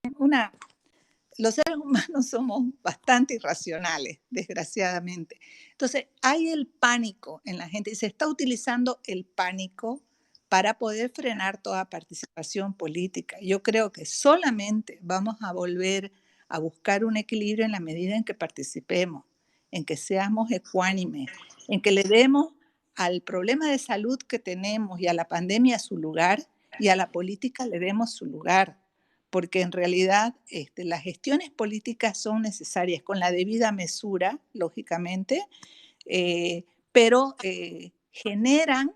Los seres humanos somos bastante irracionales, desgraciadamente. Entonces, hay el pánico en la gente y se está utilizando el pánico para poder frenar toda participación política. Yo creo que solamente vamos a volver a buscar un equilibrio en la medida en que participemos, en que seamos ecuánimes, en que le demos al problema de salud que tenemos y a la pandemia su lugar y a la política le demos su lugar, porque en realidad las gestiones políticas son necesarias con la debida mesura, lógicamente, pero generan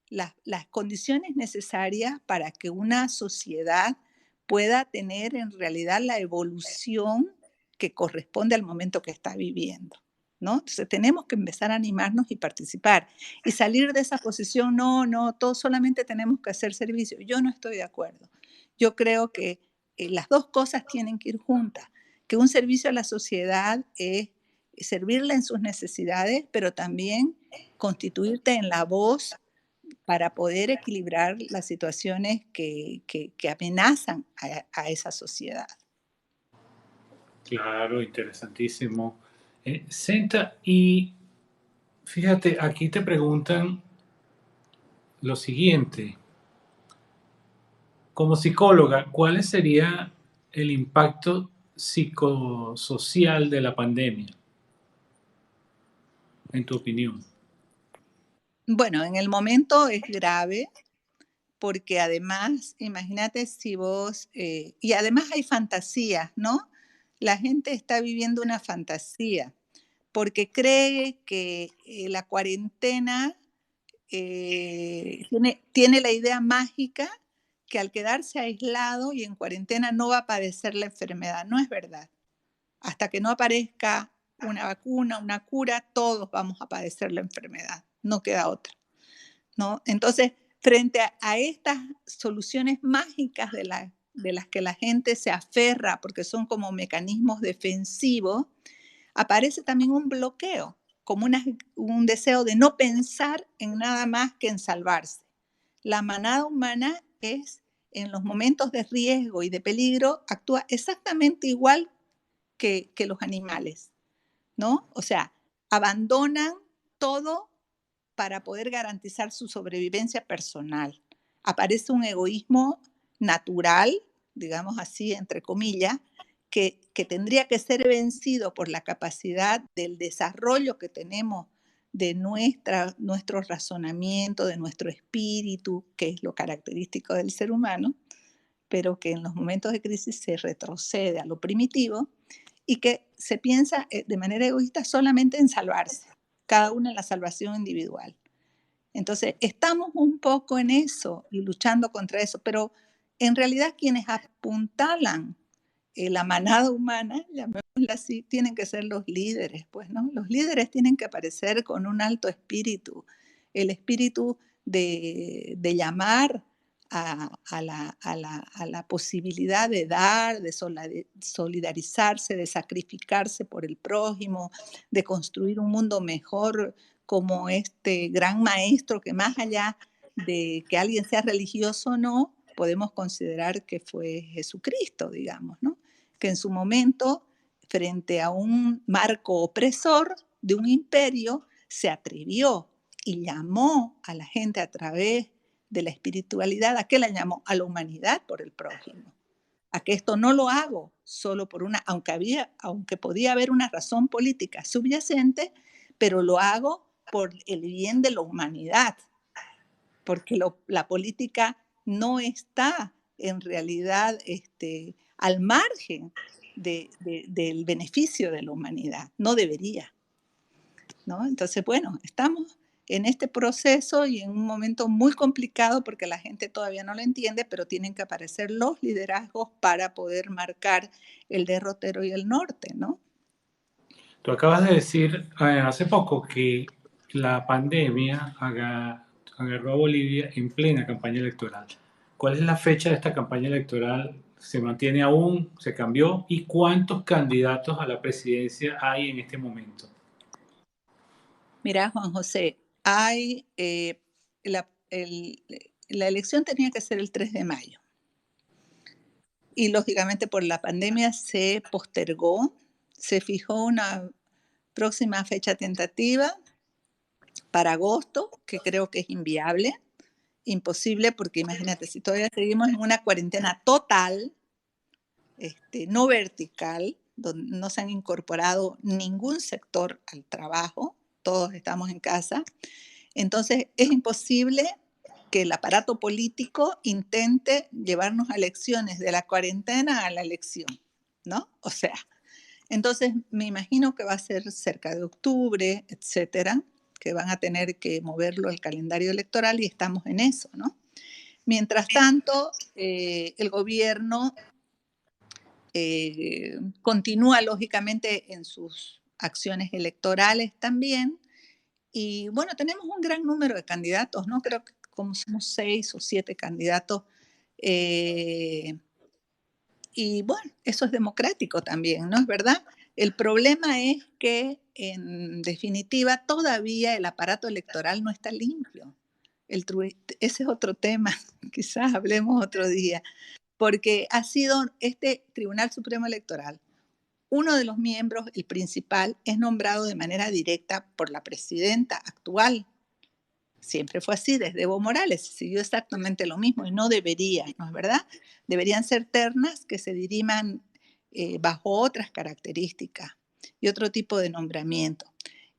las condiciones necesarias para que una sociedad pueda tener en realidad la evolución que corresponde al momento que está viviendo, ¿no? Entonces tenemos que empezar a animarnos y participar y salir de esa posición, no, todos solamente tenemos que hacer servicio. Yo no estoy de acuerdo. Yo creo que las dos cosas tienen que ir juntas, que un servicio a la sociedad es servirle en sus necesidades, pero también constituirte en la voz para poder equilibrar las situaciones que amenazan a esa sociedad. Claro, interesantísimo. Senta, y fíjate, aquí te preguntan lo siguiente. Como psicóloga, ¿cuál sería el impacto psicosocial de la pandemia, en tu opinión? Bueno, en el momento es grave porque además, imagínate si vos, y además hay fantasías, ¿no? La gente está viviendo una fantasía porque cree que la cuarentena tiene la idea mágica que al quedarse aislado y en cuarentena no va a padecer la enfermedad. No es verdad. Hasta que no aparezca una vacuna, una cura, todos vamos a padecer la enfermedad. No queda otra, ¿no? Entonces, frente a estas soluciones mágicas de las que la gente se aferra porque son como mecanismos defensivos, aparece también un bloqueo, como un deseo de no pensar en nada más que en salvarse. La manada humana es, en los momentos de riesgo y de peligro, actúa exactamente igual que los animales, ¿no? O sea, abandonan todo para poder garantizar su sobrevivencia personal. Aparece un egoísmo natural, digamos así, entre comillas, que tendría que ser vencido por la capacidad del desarrollo que tenemos de nuestro razonamiento, de nuestro espíritu, que es lo característico del ser humano, pero que en los momentos de crisis se retrocede a lo primitivo y que se piensa de manera egoísta solamente en salvarse, cada uno en la salvación individual. Entonces, estamos un poco en eso y luchando contra eso, pero en realidad quienes apuntalan la manada humana, llamémosla así, tienen que ser los líderes, pues, ¿no? Los líderes tienen que aparecer con un alto espíritu, el espíritu de llamar a la posibilidad de dar, de solidarizarse, de sacrificarse por el prójimo, de construir un mundo mejor como este gran maestro que más allá de que alguien sea religioso o no, podemos considerar que fue Jesucristo, digamos, ¿no? Que en su momento, frente a un marco opresor de un imperio, se atrevió y llamó a la gente a través de la espiritualidad. ¿A qué la llamó? A la humanidad por el prójimo. A que esto no lo hago solo por una, aunque podía haber una razón política subyacente, pero lo hago por el bien de la humanidad, porque la política no está en realidad al margen del beneficio de la humanidad, no debería, ¿no? Entonces, bueno, estamos en este proceso y en un momento muy complicado porque la gente todavía no lo entiende, pero tienen que aparecer los liderazgos para poder marcar el derrotero y el norte, ¿no? Tú acabas de decir hace poco que la pandemia agarró a Bolivia en plena campaña electoral. ¿Cuál es la fecha de esta campaña electoral? ¿Se mantiene aún? ¿Se cambió? ¿Y cuántos candidatos a la presidencia hay en este momento? Mira, Juan José, hay, la elección tenía que ser el 3 de mayo y lógicamente por la pandemia se postergó, se fijó una próxima fecha tentativa para agosto, que creo que es inviable, imposible, porque imagínate, si todavía seguimos en una cuarentena total, no vertical, donde no se han incorporado ningún sector al trabajo, todos estamos en casa, entonces es imposible que el aparato político intente llevarnos a elecciones de la cuarentena a la elección, ¿no? O sea, entonces me imagino que va a ser cerca de octubre, etcétera, que van a tener que moverlo el calendario electoral y estamos en eso, ¿no? Mientras tanto, el gobierno continúa lógicamente en sus acciones electorales también. Y bueno, tenemos un gran número de candidatos, ¿no? Creo que como somos 6 o 7 candidatos. eh, y bueno, eso es democrático también, ¿no es verdad? El problema es que, en definitiva, todavía el aparato electoral no está limpio. Ese es otro tema, quizás hablemos otro día, porque ha sido este Tribunal Supremo Electoral, uno de los miembros, el principal, es nombrado de manera directa por la presidenta actual. Siempre fue así, desde Evo Morales, siguió exactamente lo mismo y no debería, ¿no es verdad? Deberían ser ternas que se diriman bajo otras características y otro tipo de nombramiento.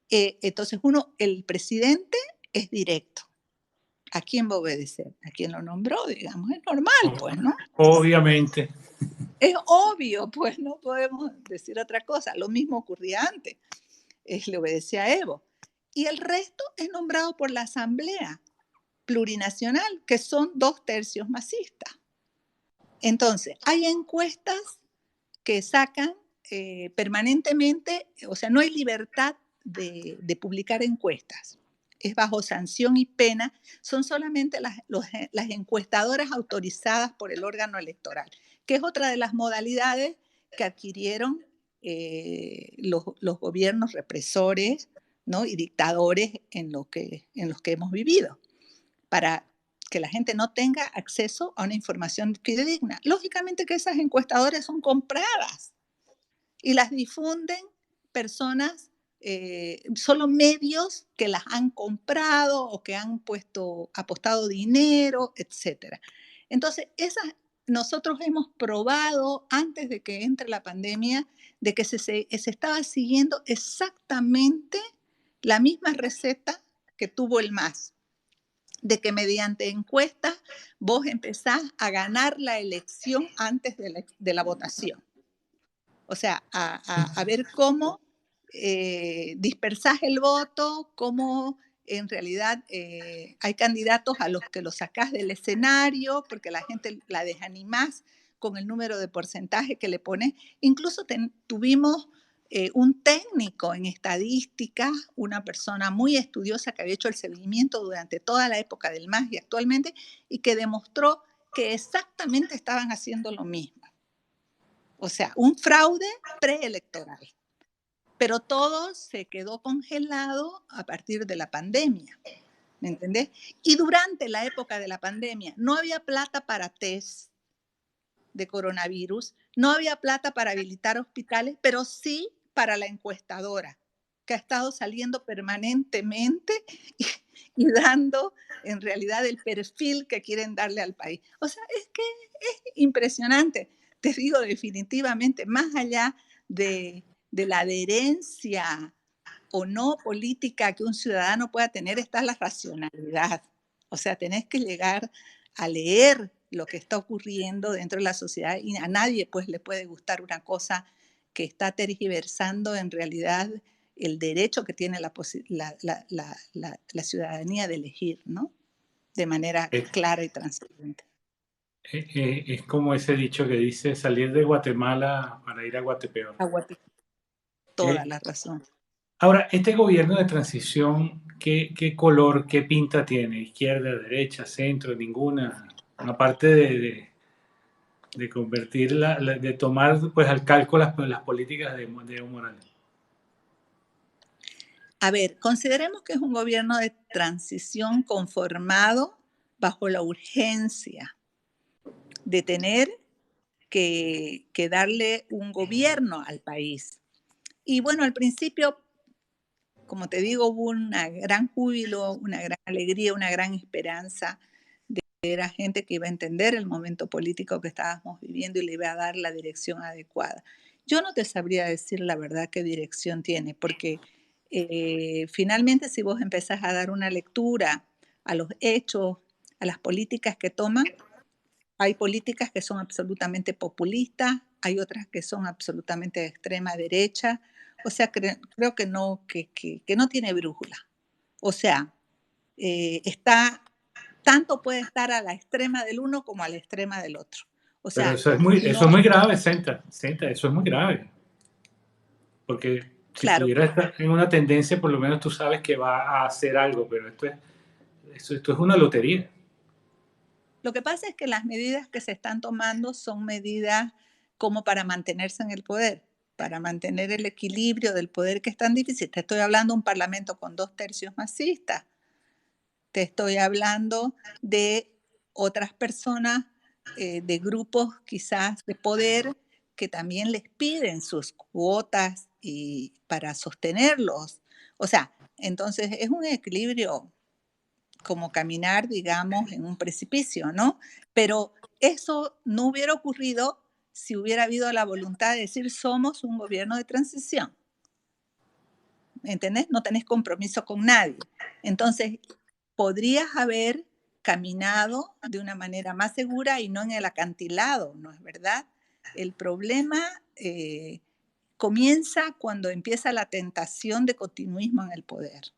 Entonces, el presidente es directo. ¿A quién va a obedecer? ¿A quién lo nombró? Digamos, es normal, pues, ¿no? Obviamente. Es obvio, pues no podemos decir otra cosa. Lo mismo ocurría antes. Le obedecía a Evo. Y el resto es nombrado por la Asamblea Plurinacional, que son 2/3 masistas. Entonces, hay encuestas que sacan permanentemente, o sea, no hay libertad de publicar encuestas. Es bajo sanción y pena. Son solamente las encuestadoras autorizadas por el órgano electoral, que es otra de las modalidades que adquirieron los gobiernos represores, ¿no? Y dictadores en los que hemos vivido, para que la gente no tenga acceso a una información fidedigna. Lógicamente que esas encuestadoras son compradas y las difunden personas, solo medios que las han comprado o que han apostado dinero, etc. Entonces, nosotros hemos probado antes de que entre la pandemia de que se estaba siguiendo exactamente la misma receta que tuvo el MAS, de que mediante encuestas vos empezás a ganar la elección antes de la votación. O sea, a ver cómo dispersás el voto, cómo en realidad hay candidatos a los que los sacás del escenario, porque la gente la desanimás con el número de porcentaje que le pones. Incluso tuvimos un técnico en estadística, una persona muy estudiosa que había hecho el seguimiento durante toda la época del MAS y actualmente, y que demostró que exactamente estaban haciendo lo mismo. O sea, un fraude preelectoral. Pero todo se quedó congelado a partir de la pandemia. ¿Me entendés? Y durante la época de la pandemia no había plata para test de coronavirus, no había plata para habilitar hospitales, pero sí para la encuestadora, que ha estado saliendo permanentemente y dando en realidad el perfil que quieren darle al país. O sea, es que es impresionante. Te digo definitivamente, más allá de la adherencia o no política que un ciudadano pueda tener, está la racionalidad. O sea, tenés que llegar a leer lo que está ocurriendo dentro de la sociedad y a nadie pues le puede gustar una cosa que está tergiversando en realidad el derecho que tiene la ciudadanía de elegir, ¿no? De manera Es, clara y transparente. es como ese dicho que dice salir de Guatemala para ir a Guatepeor. Toda la razón. Ahora, este gobierno de transición, ¿qué color, qué pinta tiene? ¿Izquierda, derecha, centro, ninguna? Aparte de convertir, de tomar pues al cálculo las políticas de Evo Morales. A ver, consideremos que es un gobierno de transición conformado bajo la urgencia de tener que darle un gobierno al país. Y bueno, al principio, como te digo, hubo un gran júbilo, una gran alegría, una gran esperanza de que era gente que iba a entender el momento político que estábamos viviendo y le iba a dar la dirección adecuada. Yo no te sabría decir la verdad qué dirección tiene, porque finalmente si vos empezás a dar una lectura a los hechos, a las políticas que toman, hay políticas que son absolutamente populistas, hay otras que son absolutamente de extrema derecha. O sea, creo que no, que no tiene brújula. O sea, tanto puede estar a la extrema del uno como a la extrema del otro. O Pero sea, eso es muy grave, Senta, eso es muy grave. Porque si claro, pudiera estar en una tendencia, por lo menos tú sabes que va a hacer algo, pero esto es una lotería. lo que pasa es que las medidas que se están tomando son medidas como para mantenerse en el poder, para mantener el equilibrio del poder, que es tan difícil. Te estoy hablando de un parlamento con 2/3 masistas. Te estoy hablando de otras personas, de grupos quizás de poder que también les piden sus cuotas y para sostenerlos. O sea, entonces es un equilibrio como caminar, digamos, en un precipicio, ¿no? Pero eso no hubiera ocurrido si hubiera habido la voluntad de decir somos un gobierno de transición. ¿Entendés? No tenés compromiso con nadie. Entonces, podrías haber caminado de una manera más segura y no en el acantilado, ¿no es verdad? El problema comienza cuando empieza la tentación de continuismo en el poder.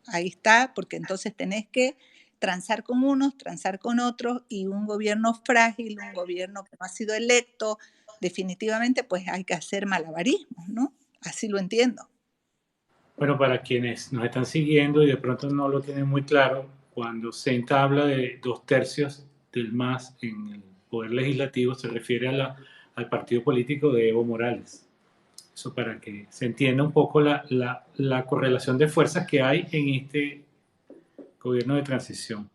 Ahí está, porque entonces tenés que transar con unos, transar con otros, y un gobierno frágil, un gobierno que no ha sido electo, definitivamente pues hay que hacer malabarismos, ¿no? Así lo entiendo. Bueno, para quienes nos están siguiendo y de pronto no lo tienen muy claro, cuando Senta habla de 2/3 del MAS en el Poder Legislativo, se refiere al partido político de Evo Morales. Eso para que se entienda un poco la correlación de fuerzas que hay en este gobierno de transición.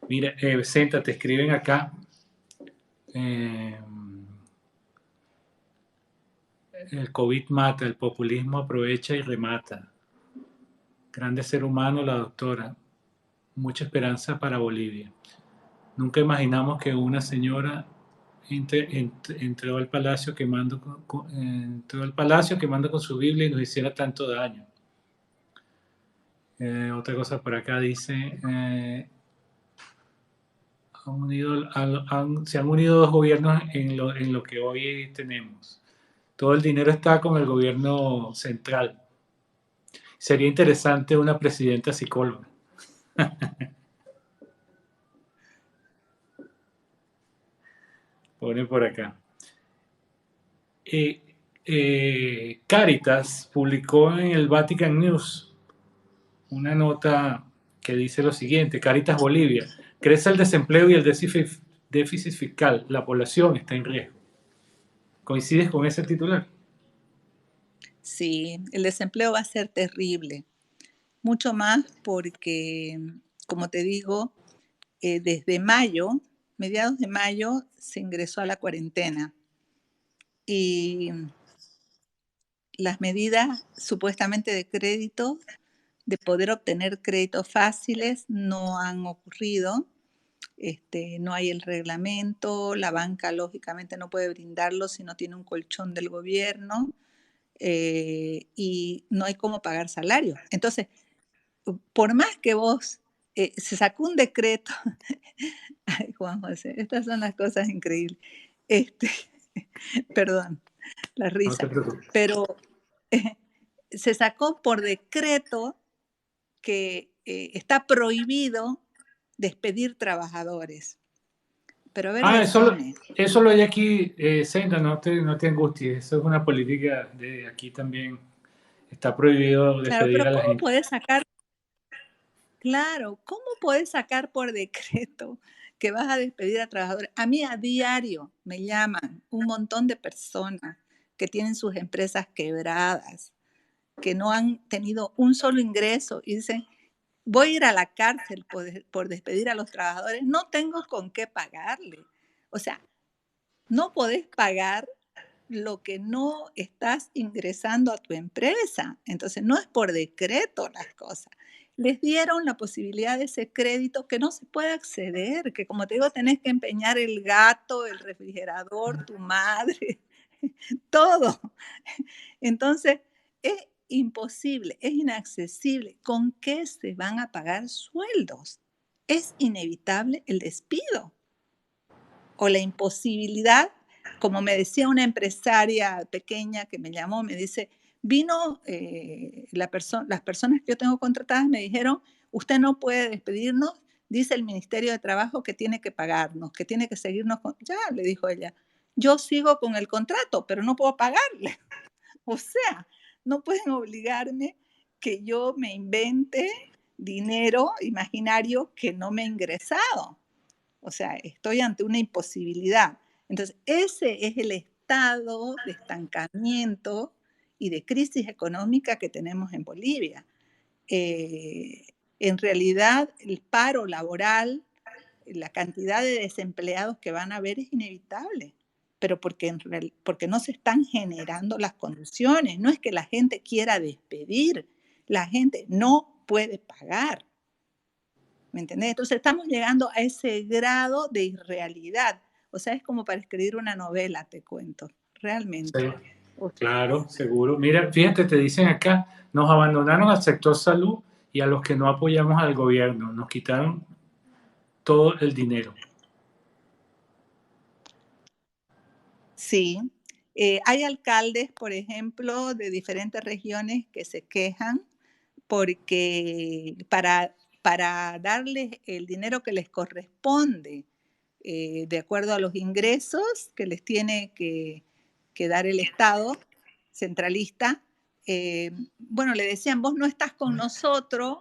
Mira, Senta, te escriben acá. eh, el COVID mata, el populismo aprovecha y remata. Grande ser humano, la doctora. Mucha esperanza para Bolivia. Nunca imaginamos que una señora entró al palacio quemando con su Biblia y nos hiciera tanto daño. Otra cosa por acá dice, se han unido dos gobiernos en lo que hoy tenemos. Todo el dinero está con el gobierno central. Sería interesante una presidenta psicóloga. Pone por acá. Caritas publicó en el Vatican News una nota que dice lo siguiente: Caritas Bolivia, crece el desempleo y el déficit fiscal, la población está en riesgo. ¿Coincides con ese titular? Sí, el desempleo va a ser terrible, mucho más porque, como te digo, desde mayo, mediados de mayo, se ingresó a la cuarentena y las medidas supuestamente de crédito, de poder obtener créditos fáciles, no han ocurrido. No hay el reglamento, la banca lógicamente no puede brindarlo si no tiene un colchón del gobierno, y no hay cómo pagar salario. Entonces, por más que vos, se sacó un decreto, ay, Juan José, estas son las cosas increíbles. Este, perdón, la No te risa, preocupes. pero se sacó por decreto que está prohibido despedir trabajadores. Pero a ver, decime. Eso lo hay aquí, Senda, no te angusties. Eso es una política de aquí también. Está prohibido Claro, despedir pero a la gente. ¿cómo podés sacar por decreto que vas a despedir a trabajadores? A mí a diario me llaman un montón de personas que tienen sus empresas quebradas, que no han tenido un solo ingreso y dicen, voy a ir a la cárcel por despedir a los trabajadores, no tengo con qué pagarle. O sea, no podés pagar lo que no estás ingresando a tu empresa. Entonces, no es por decreto las cosas. Les dieron la posibilidad de ese crédito que no se puede acceder, que como te digo, tenés que empeñar el gato, el refrigerador, tu madre, todo. Entonces, es imposible, es inaccesible. ¿Con qué se van a pagar sueldos? Es inevitable el despido o la imposibilidad, como me decía una empresaria pequeña que me llamó, me dice, vino las personas que yo tengo contratadas, me dijeron, usted no puede despedirnos, dice el Ministerio de Trabajo que tiene que pagarnos, que tiene que seguirnos con... Ya, le dijo ella, yo sigo con el contrato, pero no puedo pagarle. O sea, no pueden obligarme que yo me invente dinero imaginario que no me he ingresado. O sea, estoy ante una imposibilidad. Entonces, ese es el estado de estancamiento y de crisis económica que tenemos en Bolivia. En realidad, el paro laboral, la cantidad de desempleados que van a haber es inevitable, pero porque no se están generando las condiciones. No es que la gente quiera despedir, la gente no puede pagar. ¿Me entendés? Entonces estamos llegando a ese grado de irrealidad. O sea, es como para escribir una novela, te cuento, Sí, realmente. claro, seguro. Mira, fíjate, te dicen acá, nos abandonaron al sector salud y a los que no apoyamos al gobierno. Nos quitaron todo el dinero. Sí, hay alcaldes, por ejemplo, de diferentes regiones que se quejan porque para darles el dinero que les corresponde, de acuerdo a los ingresos que les tiene que dar el Estado centralista, bueno, le decían, vos no estás con nosotros,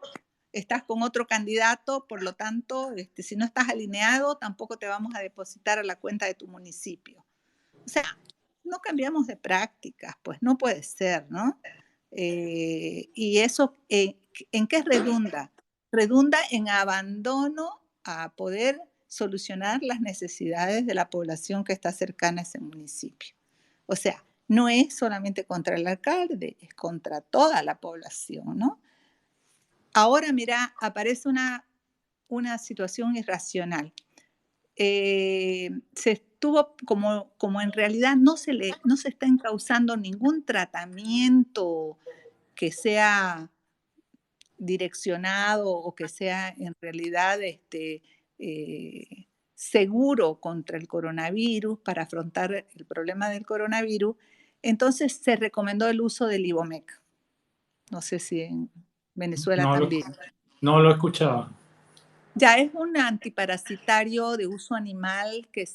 estás con otro candidato, por lo tanto, si no estás alineado, tampoco te vamos a depositar a la cuenta de tu municipio. O sea, no cambiamos de prácticas, pues no puede ser, ¿no? Y eso, ¿en qué redunda? Redunda en abandono a poder solucionar las necesidades de la población que está cercana a ese municipio. O sea, no es solamente contra el alcalde, es contra toda la población, ¿no? Ahora, mira, aparece una situación irracional. Se estuvo como en realidad no se está encauzando ningún tratamiento que sea direccionado o que sea en realidad seguro contra el coronavirus para afrontar el problema del coronavirus, entonces se recomendó el uso del Ivomec. No sé si en Venezuela No lo, también. no lo escuchaba. Ya es un antiparasitario de uso animal que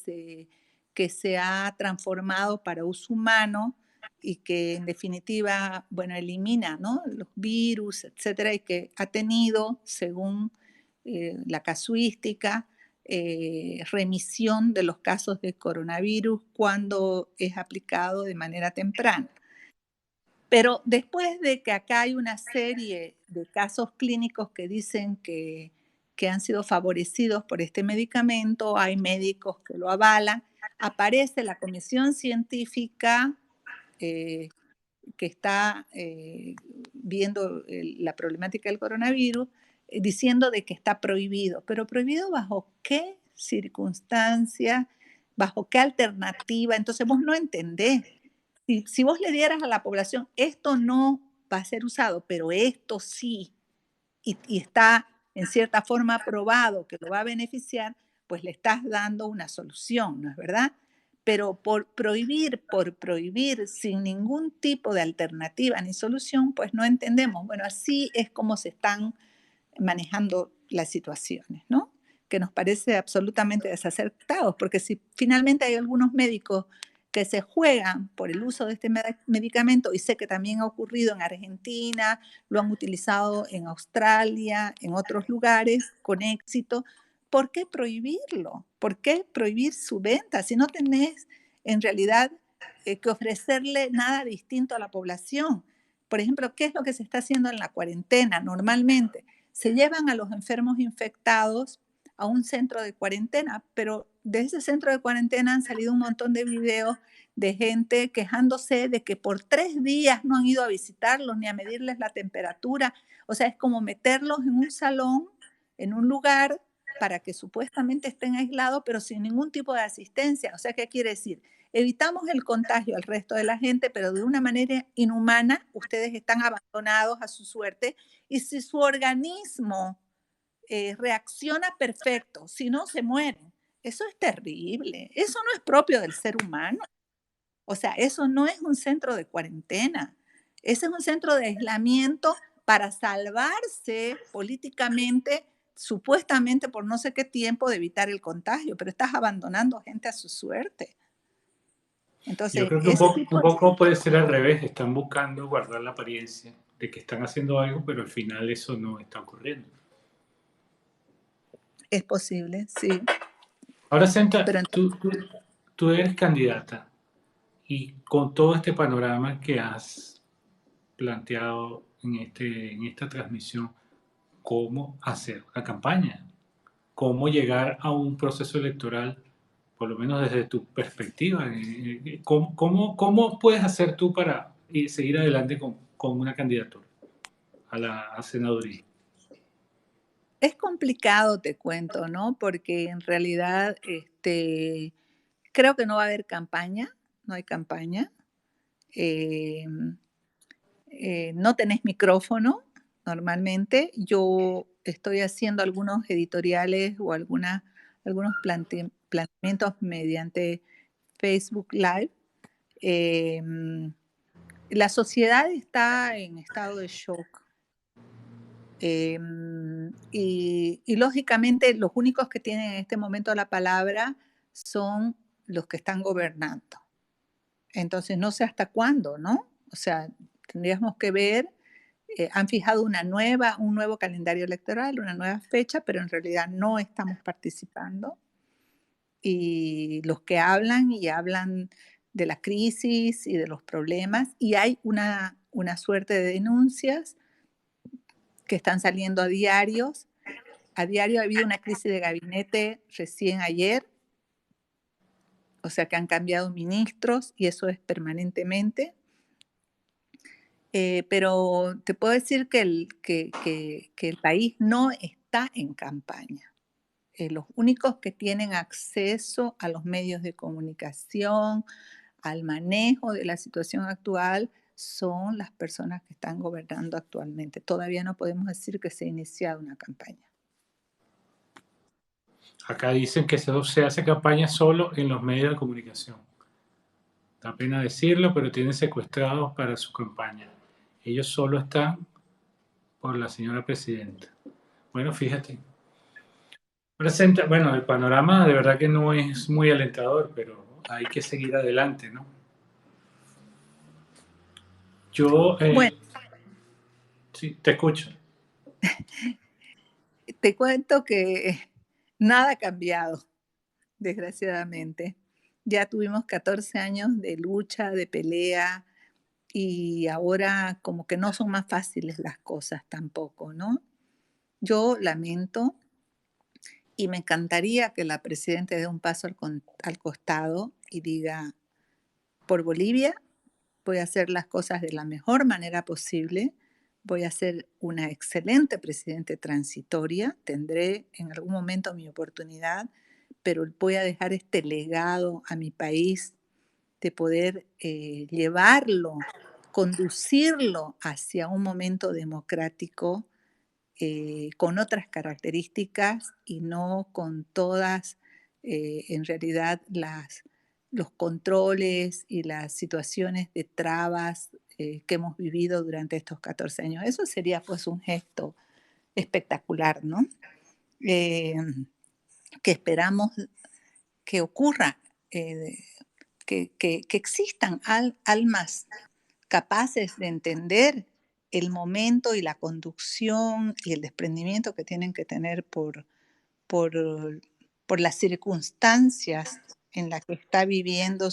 se ha transformado para uso humano y que en definitiva, bueno, elimina, ¿no?, los virus, etcétera, y que ha tenido, según la casuística, remisión de los casos de coronavirus cuando es aplicado de manera temprana. Pero después de que acá hay una serie de casos clínicos que dicen que han sido favorecidos por este medicamento, hay médicos que lo avalan, aparece la comisión científica eh, que está viendo la problemática del coronavirus, diciendo de que está prohibido. Pero prohibido bajo qué circunstancias, bajo qué alternativa. Entonces vos no entendés. Si vos le dieras a la población, esto no va a ser usado, pero esto sí, y está en cierta forma probado que lo va a beneficiar, pues le estás dando una solución, ¿no es verdad? Pero por prohibir sin ningún tipo de alternativa ni solución, pues no entendemos. Bueno, así es como se están manejando las situaciones, ¿no? Que nos parece absolutamente desacertados, porque si finalmente hay algunos médicos que se juegan por el uso de este medicamento, y sé que también ha ocurrido en Argentina, lo han utilizado en Australia, en otros lugares con éxito, ¿por qué prohibirlo? ¿Por qué prohibir su venta si no tenés en realidad que ofrecerle nada distinto a la población? Por ejemplo, ¿qué es lo que se está haciendo en la cuarentena normalmente? Se llevan a los enfermos infectados a un centro de cuarentena, pero de ese centro de cuarentena han salido un montón de videos de gente quejándose de que por 3 días no han ido a visitarlos ni a medirles la temperatura. O sea, es como meterlos en un salón, en un lugar, para que supuestamente estén aislados, pero sin ningún tipo de asistencia. O sea, ¿qué quiere decir? Evitamos el contagio al resto de la gente, pero de una manera inhumana, ustedes están abandonados a su suerte, y si su organismo reacciona perfecto, si no se mueren. Eso es terrible, eso no es propio del ser humano. O sea, eso no es un centro de cuarentena, ese es un centro de aislamiento para salvarse políticamente, supuestamente por no sé qué tiempo de evitar el contagio, pero estás abandonando a gente a su suerte. Yo Entonces, creo que ese un tipo poco puede ser al revés. Están buscando guardar la apariencia de que están haciendo algo, pero al final eso no está ocurriendo. es posible, sí, Ahora, Senta, pero tú eres candidata y con todo este panorama que has planteado en esta transmisión, ¿cómo hacer una campaña? ¿Cómo llegar a un proceso electoral, por lo menos desde tu perspectiva? ¿Cómo puedes hacer tú para seguir adelante con una candidatura a la senaduría? es complicado, te cuento, ¿no? Porque en realidad creo que no va a haber campaña, no hay campaña. Em, no tenés micrófono normalmente. Yo estoy haciendo algunos editoriales o algunos planteamientos mediante Facebook Live. Em, la sociedad está en estado de shock. Y lógicamente los únicos que tienen en este momento la palabra son los que están gobernando. Entonces, no sé hasta cuándo, ¿no? O sea, tendríamos que ver, han fijado un nuevo calendario electoral, una nueva fecha, pero en realidad no estamos participando. Y los que hablan y hablan de la crisis y de los problemas, y hay una suerte de denuncias que están saliendo a diarios. A diario ha habido una crisis de gabinete recién ayer, o sea que han cambiado ministros y eso es permanentemente. Pero te puedo decir que que el país no está en campaña. Los únicos que tienen acceso a los medios de comunicación, al manejo de la situación actual, son las personas que están gobernando actualmente. Todavía no podemos decir que se ha iniciado una campaña. Acá dicen que se hace campaña solo en los medios de comunicación. Da pena decirlo, pero tienen secuestrados para su campaña. Ellos solo están por la señora presidenta. Bueno, fíjate. Presenta, bueno, el panorama de verdad que no es muy alentador, pero hay que seguir adelante, ¿no? Yo, Bueno, sí, te escucho. te cuento que nada ha cambiado, desgraciadamente. Ya tuvimos 14 años de lucha, de pelea, y ahora como que no son más fáciles las cosas tampoco, ¿no? Yo lamento y me encantaría que la presidenta dé un paso al costado y diga, por Bolivia voy a hacer las cosas de la mejor manera posible, voy a ser una excelente presidente transitoria, tendré en algún momento mi oportunidad, pero voy a dejar este legado a mi país de poder llevarlo, conducirlo hacia un momento democrático con otras características y no con todas, en realidad, los controles y las situaciones de trabas que hemos vivido durante estos 14 años. Eso sería pues un gesto espectacular, ¿no? Eh, que esperamos que ocurra, eh, que existan almas capaces de entender el momento y la conducción y el desprendimiento que tienen que tener por, por las circunstancias en las que está viviendo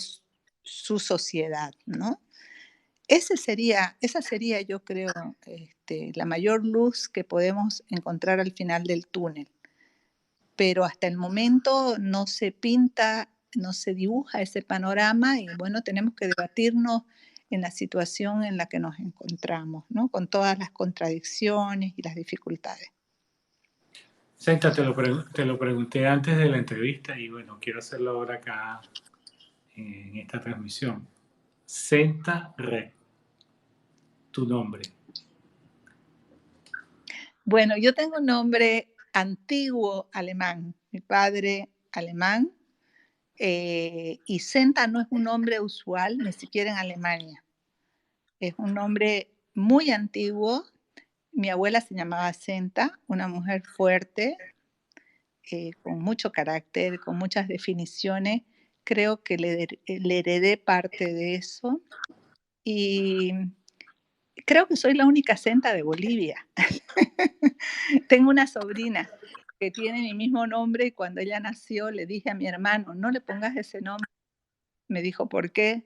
su sociedad, ¿no? Esa sería, yo creo, la mayor luz que podemos encontrar al final del túnel. Pero hasta el momento no se pinta, no se dibuja ese panorama y bueno, tenemos que debatirnos en la situación en la que nos encontramos, ¿no? Con todas las contradicciones y las dificultades. Senta, te lo pregunté antes de la entrevista y bueno, quiero hacerlo ahora acá en esta transmisión. Senta Red, tu nombre. Bueno, yo tengo un nombre antiguo alemán, mi padre alemán, y Senta no es un nombre usual ni siquiera en Alemania. Es un nombre muy antiguo. Mi abuela se llamaba Senta, una mujer fuerte, con mucho carácter, con muchas definiciones. Creo que le heredé parte de eso. Y creo que soy la única Senta de Bolivia. Tengo una sobrina que tiene mi mismo nombre y cuando ella nació le dije a mi hermano, no le pongas ese nombre. Me dijo, ¿por qué?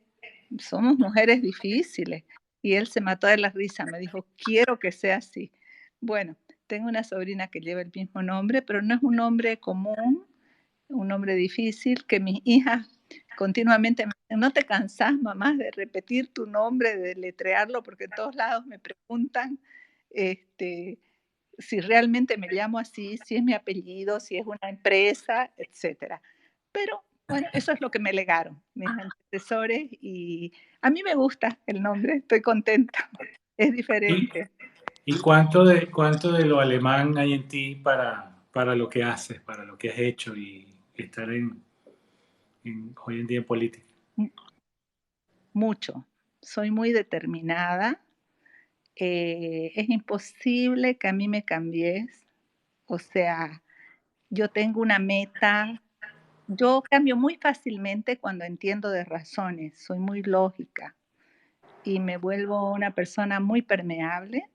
Somos mujeres difíciles. Y él se mató de la risa, me dijo, quiero que sea así. Bueno, tengo una sobrina que lleva el mismo nombre, pero no es un nombre común, un nombre difícil, que mis hijas continuamente me dicen, ¿no te cansás, mamá, de repetir tu nombre, de deletrearlo? Porque en todos lados me preguntan si realmente me llamo así, si es mi apellido, si es una empresa, etcétera. Pero bueno, eso es lo que me legaron mis antecesores y a mí me gusta el nombre, estoy contenta, es ¿Y, diferente. y cuánto de lo alemán hay en ti para lo que haces, para lo que has hecho y estar hoy en día en política? M- Mucho, soy muy determinada, es imposible que a mí me cambies, o sea, yo tengo una meta, yo cambio muy fácilmente cuando entiendo de razones, soy muy lógica y me vuelvo una persona muy permeable,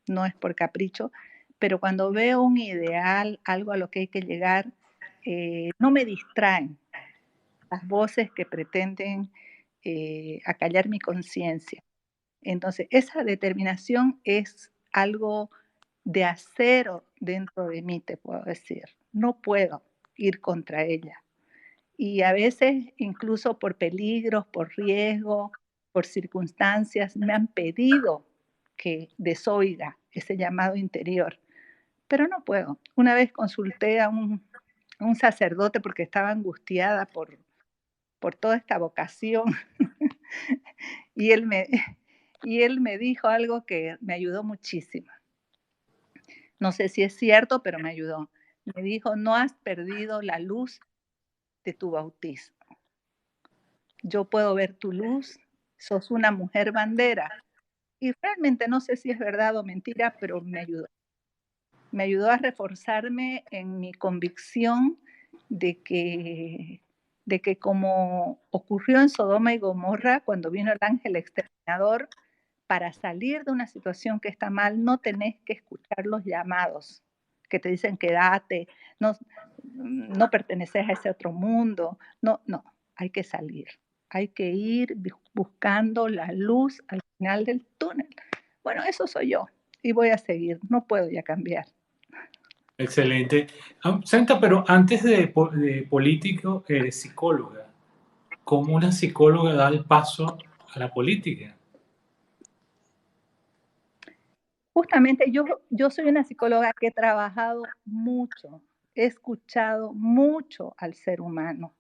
no es por capricho, pero cuando veo un ideal, algo a lo que hay que llegar, no me distraen las voces que pretenden acallar mi conciencia. Entonces, esa determinación es algo de acero dentro de mí, te puedo decir. No puedo ir contra ella. Y a veces, incluso por peligros, por riesgo, por circunstancias, me han pedido que desoiga ese llamado interior, pero no puedo. Una vez consulté a un sacerdote porque estaba angustiada por toda esta vocación y él me, y él me dijo algo que me ayudó muchísimo. No sé si es cierto, pero me ayudó. Me dijo, no has perdido la luz de tu bautismo. Yo puedo ver tu luz, sos una mujer bandera. Y realmente no sé si es verdad o mentira, pero me ayudó. Me ayudó a reforzarme en mi convicción de que, de que como ocurrió en Sodoma y Gomorra, cuando vino el ángel exterminador, para salir de una situación que está mal, no tenés que escuchar los llamados que te dicen quédate, no, no perteneces a ese otro mundo. No, no, hay que salir. Hay que ir buscando la luz al final del túnel. Bueno, eso soy yo y voy a seguir. No puedo ya cambiar. Excelente. Senta, pero antes de político, eres psicóloga. ¿Cómo una psicóloga da el paso a la política? Justamente yo soy una psicóloga que he trabajado mucho, he escuchado mucho al ser humano.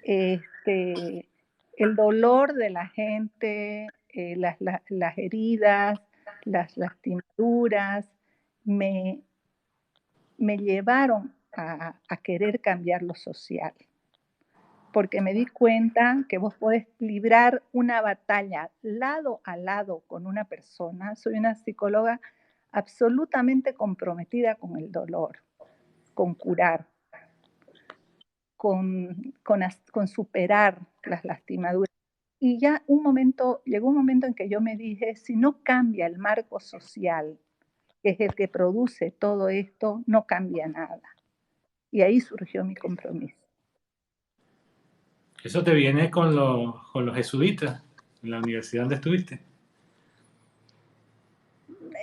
Este, el dolor de la gente, las heridas, las lastimaduras, me, me llevaron a querer cambiar lo social, porque me di cuenta que vos podés librar una batalla lado a lado con una persona. Soy una psicóloga absolutamente comprometida con el dolor, con curar, con superar las lastimaduras. Y ya llegó un momento en que yo me dije, si no cambia el marco social, que es el que produce todo esto, no cambia nada. Y ahí surgió mi compromiso. Eso te viene con los jesuitas, en la universidad donde estuviste.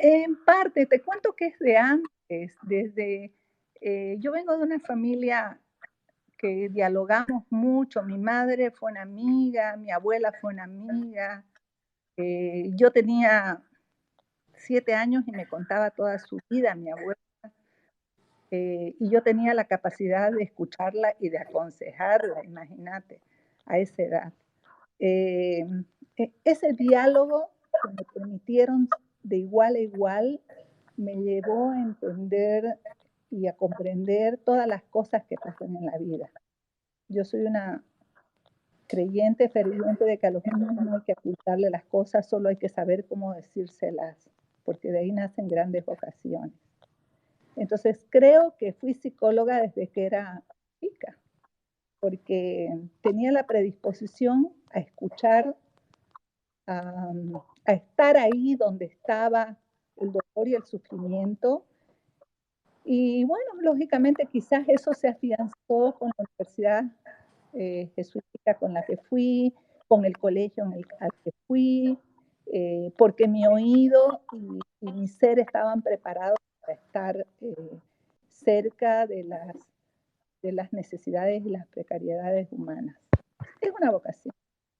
En parte, te cuento que es de antes, yo vengo de una familia que dialogamos mucho, mi madre fue una amiga, mi abuela fue una amiga, yo tenía 7 años y me contaba toda su vida mi abuela, y yo tenía la capacidad de escucharla y de aconsejarla, imagínate, a esa edad. Eh, Ese diálogo que me permitieron de igual a igual me llevó a entender y a comprender todas las cosas que pasan en la vida. Yo soy una creyente ferviente de que a los niños no hay que ocultarle las cosas, solo hay que saber cómo decírselas, porque de ahí nacen grandes vocaciones. Entonces creo que fui psicóloga desde que era chica, porque tenía la predisposición a escuchar, a, a estar ahí donde estaba el dolor y el sufrimiento. Y bueno, lógicamente quizás eso se afianzó con la universidad jesuítica con la que fui, con el colegio al que fui, porque mi oído y mi ser estaban preparados para estar cerca de las necesidades y las precariedades humanas. Es una vocación,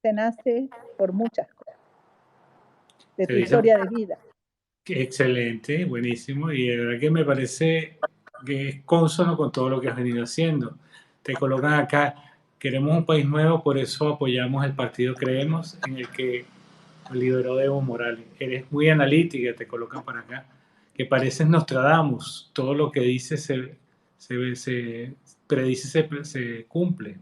se nace por muchas cosas de Te tu dice, historia de vida. excelente, buenísimo, y de verdad que me parece que es consono con todo lo que has venido haciendo. Te colocan acá, queremos un país nuevo, por eso apoyamos el partido Creemos, en el que lideró Evo Morales. Eres muy analítica, te colocan para acá, que pareces Nostradamus, todo lo que dices se predice, se cumple.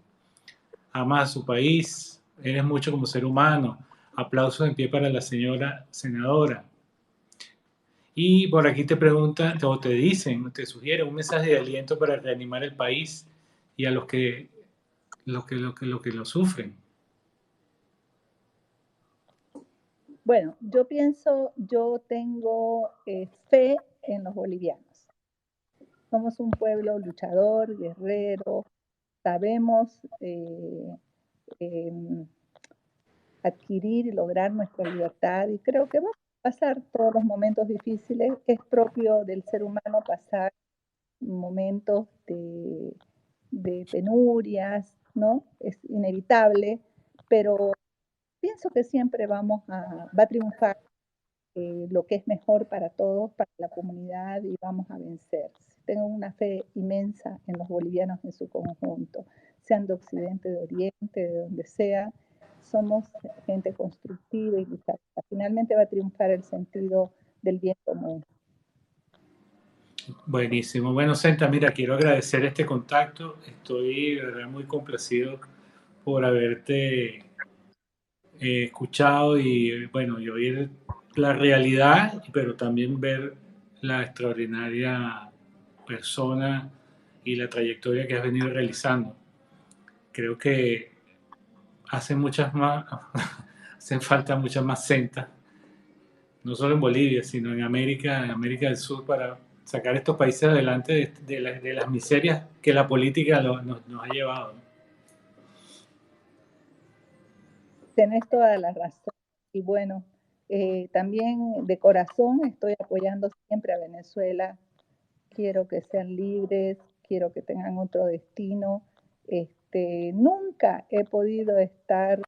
Amas a su país, eres mucho como ser humano. Aplausos en pie para la señora senadora. Y por aquí te preguntan, o te dicen, te sugieren un mensaje de aliento para reanimar el país y a los que lo sufren. Bueno, yo tengo fe en los bolivianos. Somos un pueblo luchador, guerrero, sabemos eh, adquirir y lograr nuestra libertad y creo que pasar todos los momentos difíciles. Es propio del ser humano pasar momentos de penurias, ¿no? Es inevitable, pero pienso que siempre va a triunfar lo que es mejor para todos, para la comunidad y vamos a vencer. Tengo una fe inmensa en los bolivianos en su conjunto, sean de Occidente, de Oriente, de donde sea. Somos gente constructiva y luchadora. Finalmente va a triunfar el sentido del bien común. Buenísimo. Bueno, Senta, mira, quiero agradecer este contacto. Estoy de verdad muy complacido por haberte escuchado y bueno, y oír la realidad, pero también ver la extraordinaria persona y la trayectoria que has venido realizando. Creo que hacen muchas más, hacen falta muchas más sentas, no solo en Bolivia, sino en América del Sur, para sacar estos países adelante de las miserias que la política nos ha llevado. Tenés toda la razón. Y bueno, también de corazón estoy apoyando siempre a Venezuela. Quiero que sean libres, quiero que tengan otro destino. Nunca he podido estar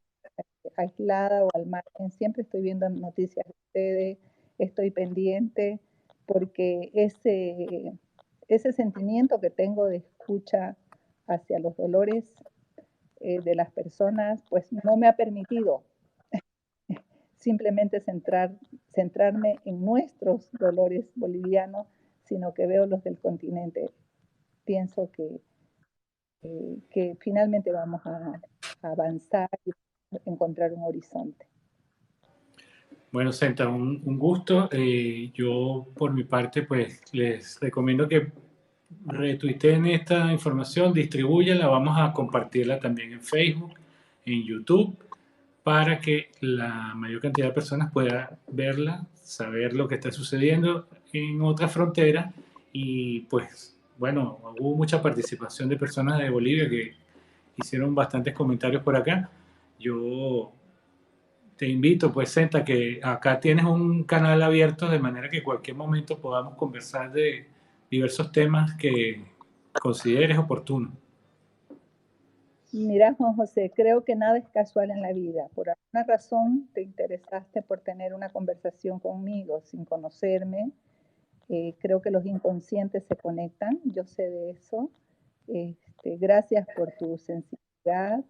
aislada o al margen, siempre estoy viendo noticias de ustedes, estoy pendiente, porque ese sentimiento que tengo de escucha hacia los dolores de las personas, pues no me ha permitido simplemente centrarme en nuestros dolores bolivianos, sino que veo los del continente. Pienso que finalmente vamos a avanzar y encontrar un horizonte. Bueno, Senta, un gusto. Yo, por mi parte, pues les recomiendo que retuiteen esta información, distribúyanla, vamos a compartirla también en Facebook, en YouTube, para que la mayor cantidad de personas pueda verla, saber lo que está sucediendo en otra frontera y pues bueno, hubo mucha participación de personas de Bolivia que hicieron bastantes comentarios por acá. Yo te invito, pues, Senta, que acá tienes un canal abierto de manera que en cualquier momento podamos conversar de diversos temas que consideres oportuno. Mira, Juan José, creo que nada es casual en la vida. Por alguna razón te interesaste por tener una conversación conmigo sin conocerme. Creo que los inconscientes se conectan, yo sé de eso. Gracias por tu sensibilidad,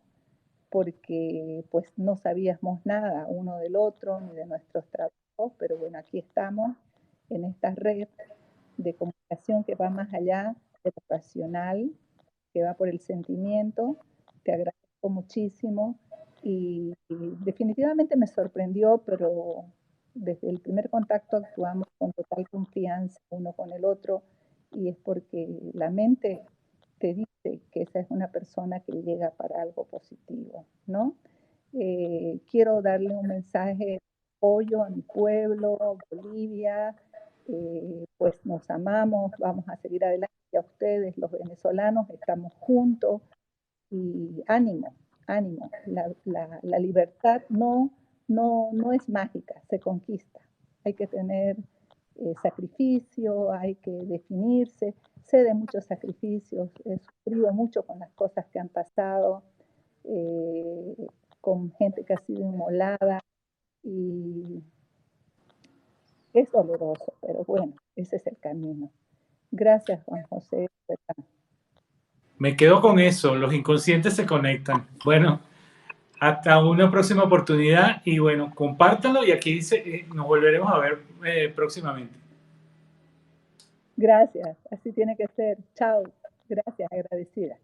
porque pues no sabíamos nada uno del otro ni de nuestros trabajos, pero bueno, aquí estamos en esta red de comunicación que va más allá de lo racional, que va por el sentimiento. Te agradezco muchísimo y definitivamente me sorprendió, pero desde el primer contacto actuamos con total confianza uno con el otro y es porque la mente te dice que esa es una persona que llega para algo positivo, ¿no? Quiero darle un mensaje de apoyo a mi pueblo, Bolivia, pues nos amamos, vamos a seguir adelante. Y a ustedes, los venezolanos, estamos juntos y ánimo, ánimo. La libertad no es mágica, se conquista. Hay que tener sacrificio, hay que definirse. Sé de muchos sacrificios, he sufrido mucho con las cosas que han pasado, eh, con gente que ha sido inmolada y es doloroso, pero bueno, ese es el camino. Gracias, Juan José. Me quedo con eso, los inconscientes se conectan. Bueno, hasta una próxima oportunidad y bueno, compártanlo y aquí dice, nos volveremos a ver próximamente. Gracias, así tiene que ser. Chao. Gracias, agradecida.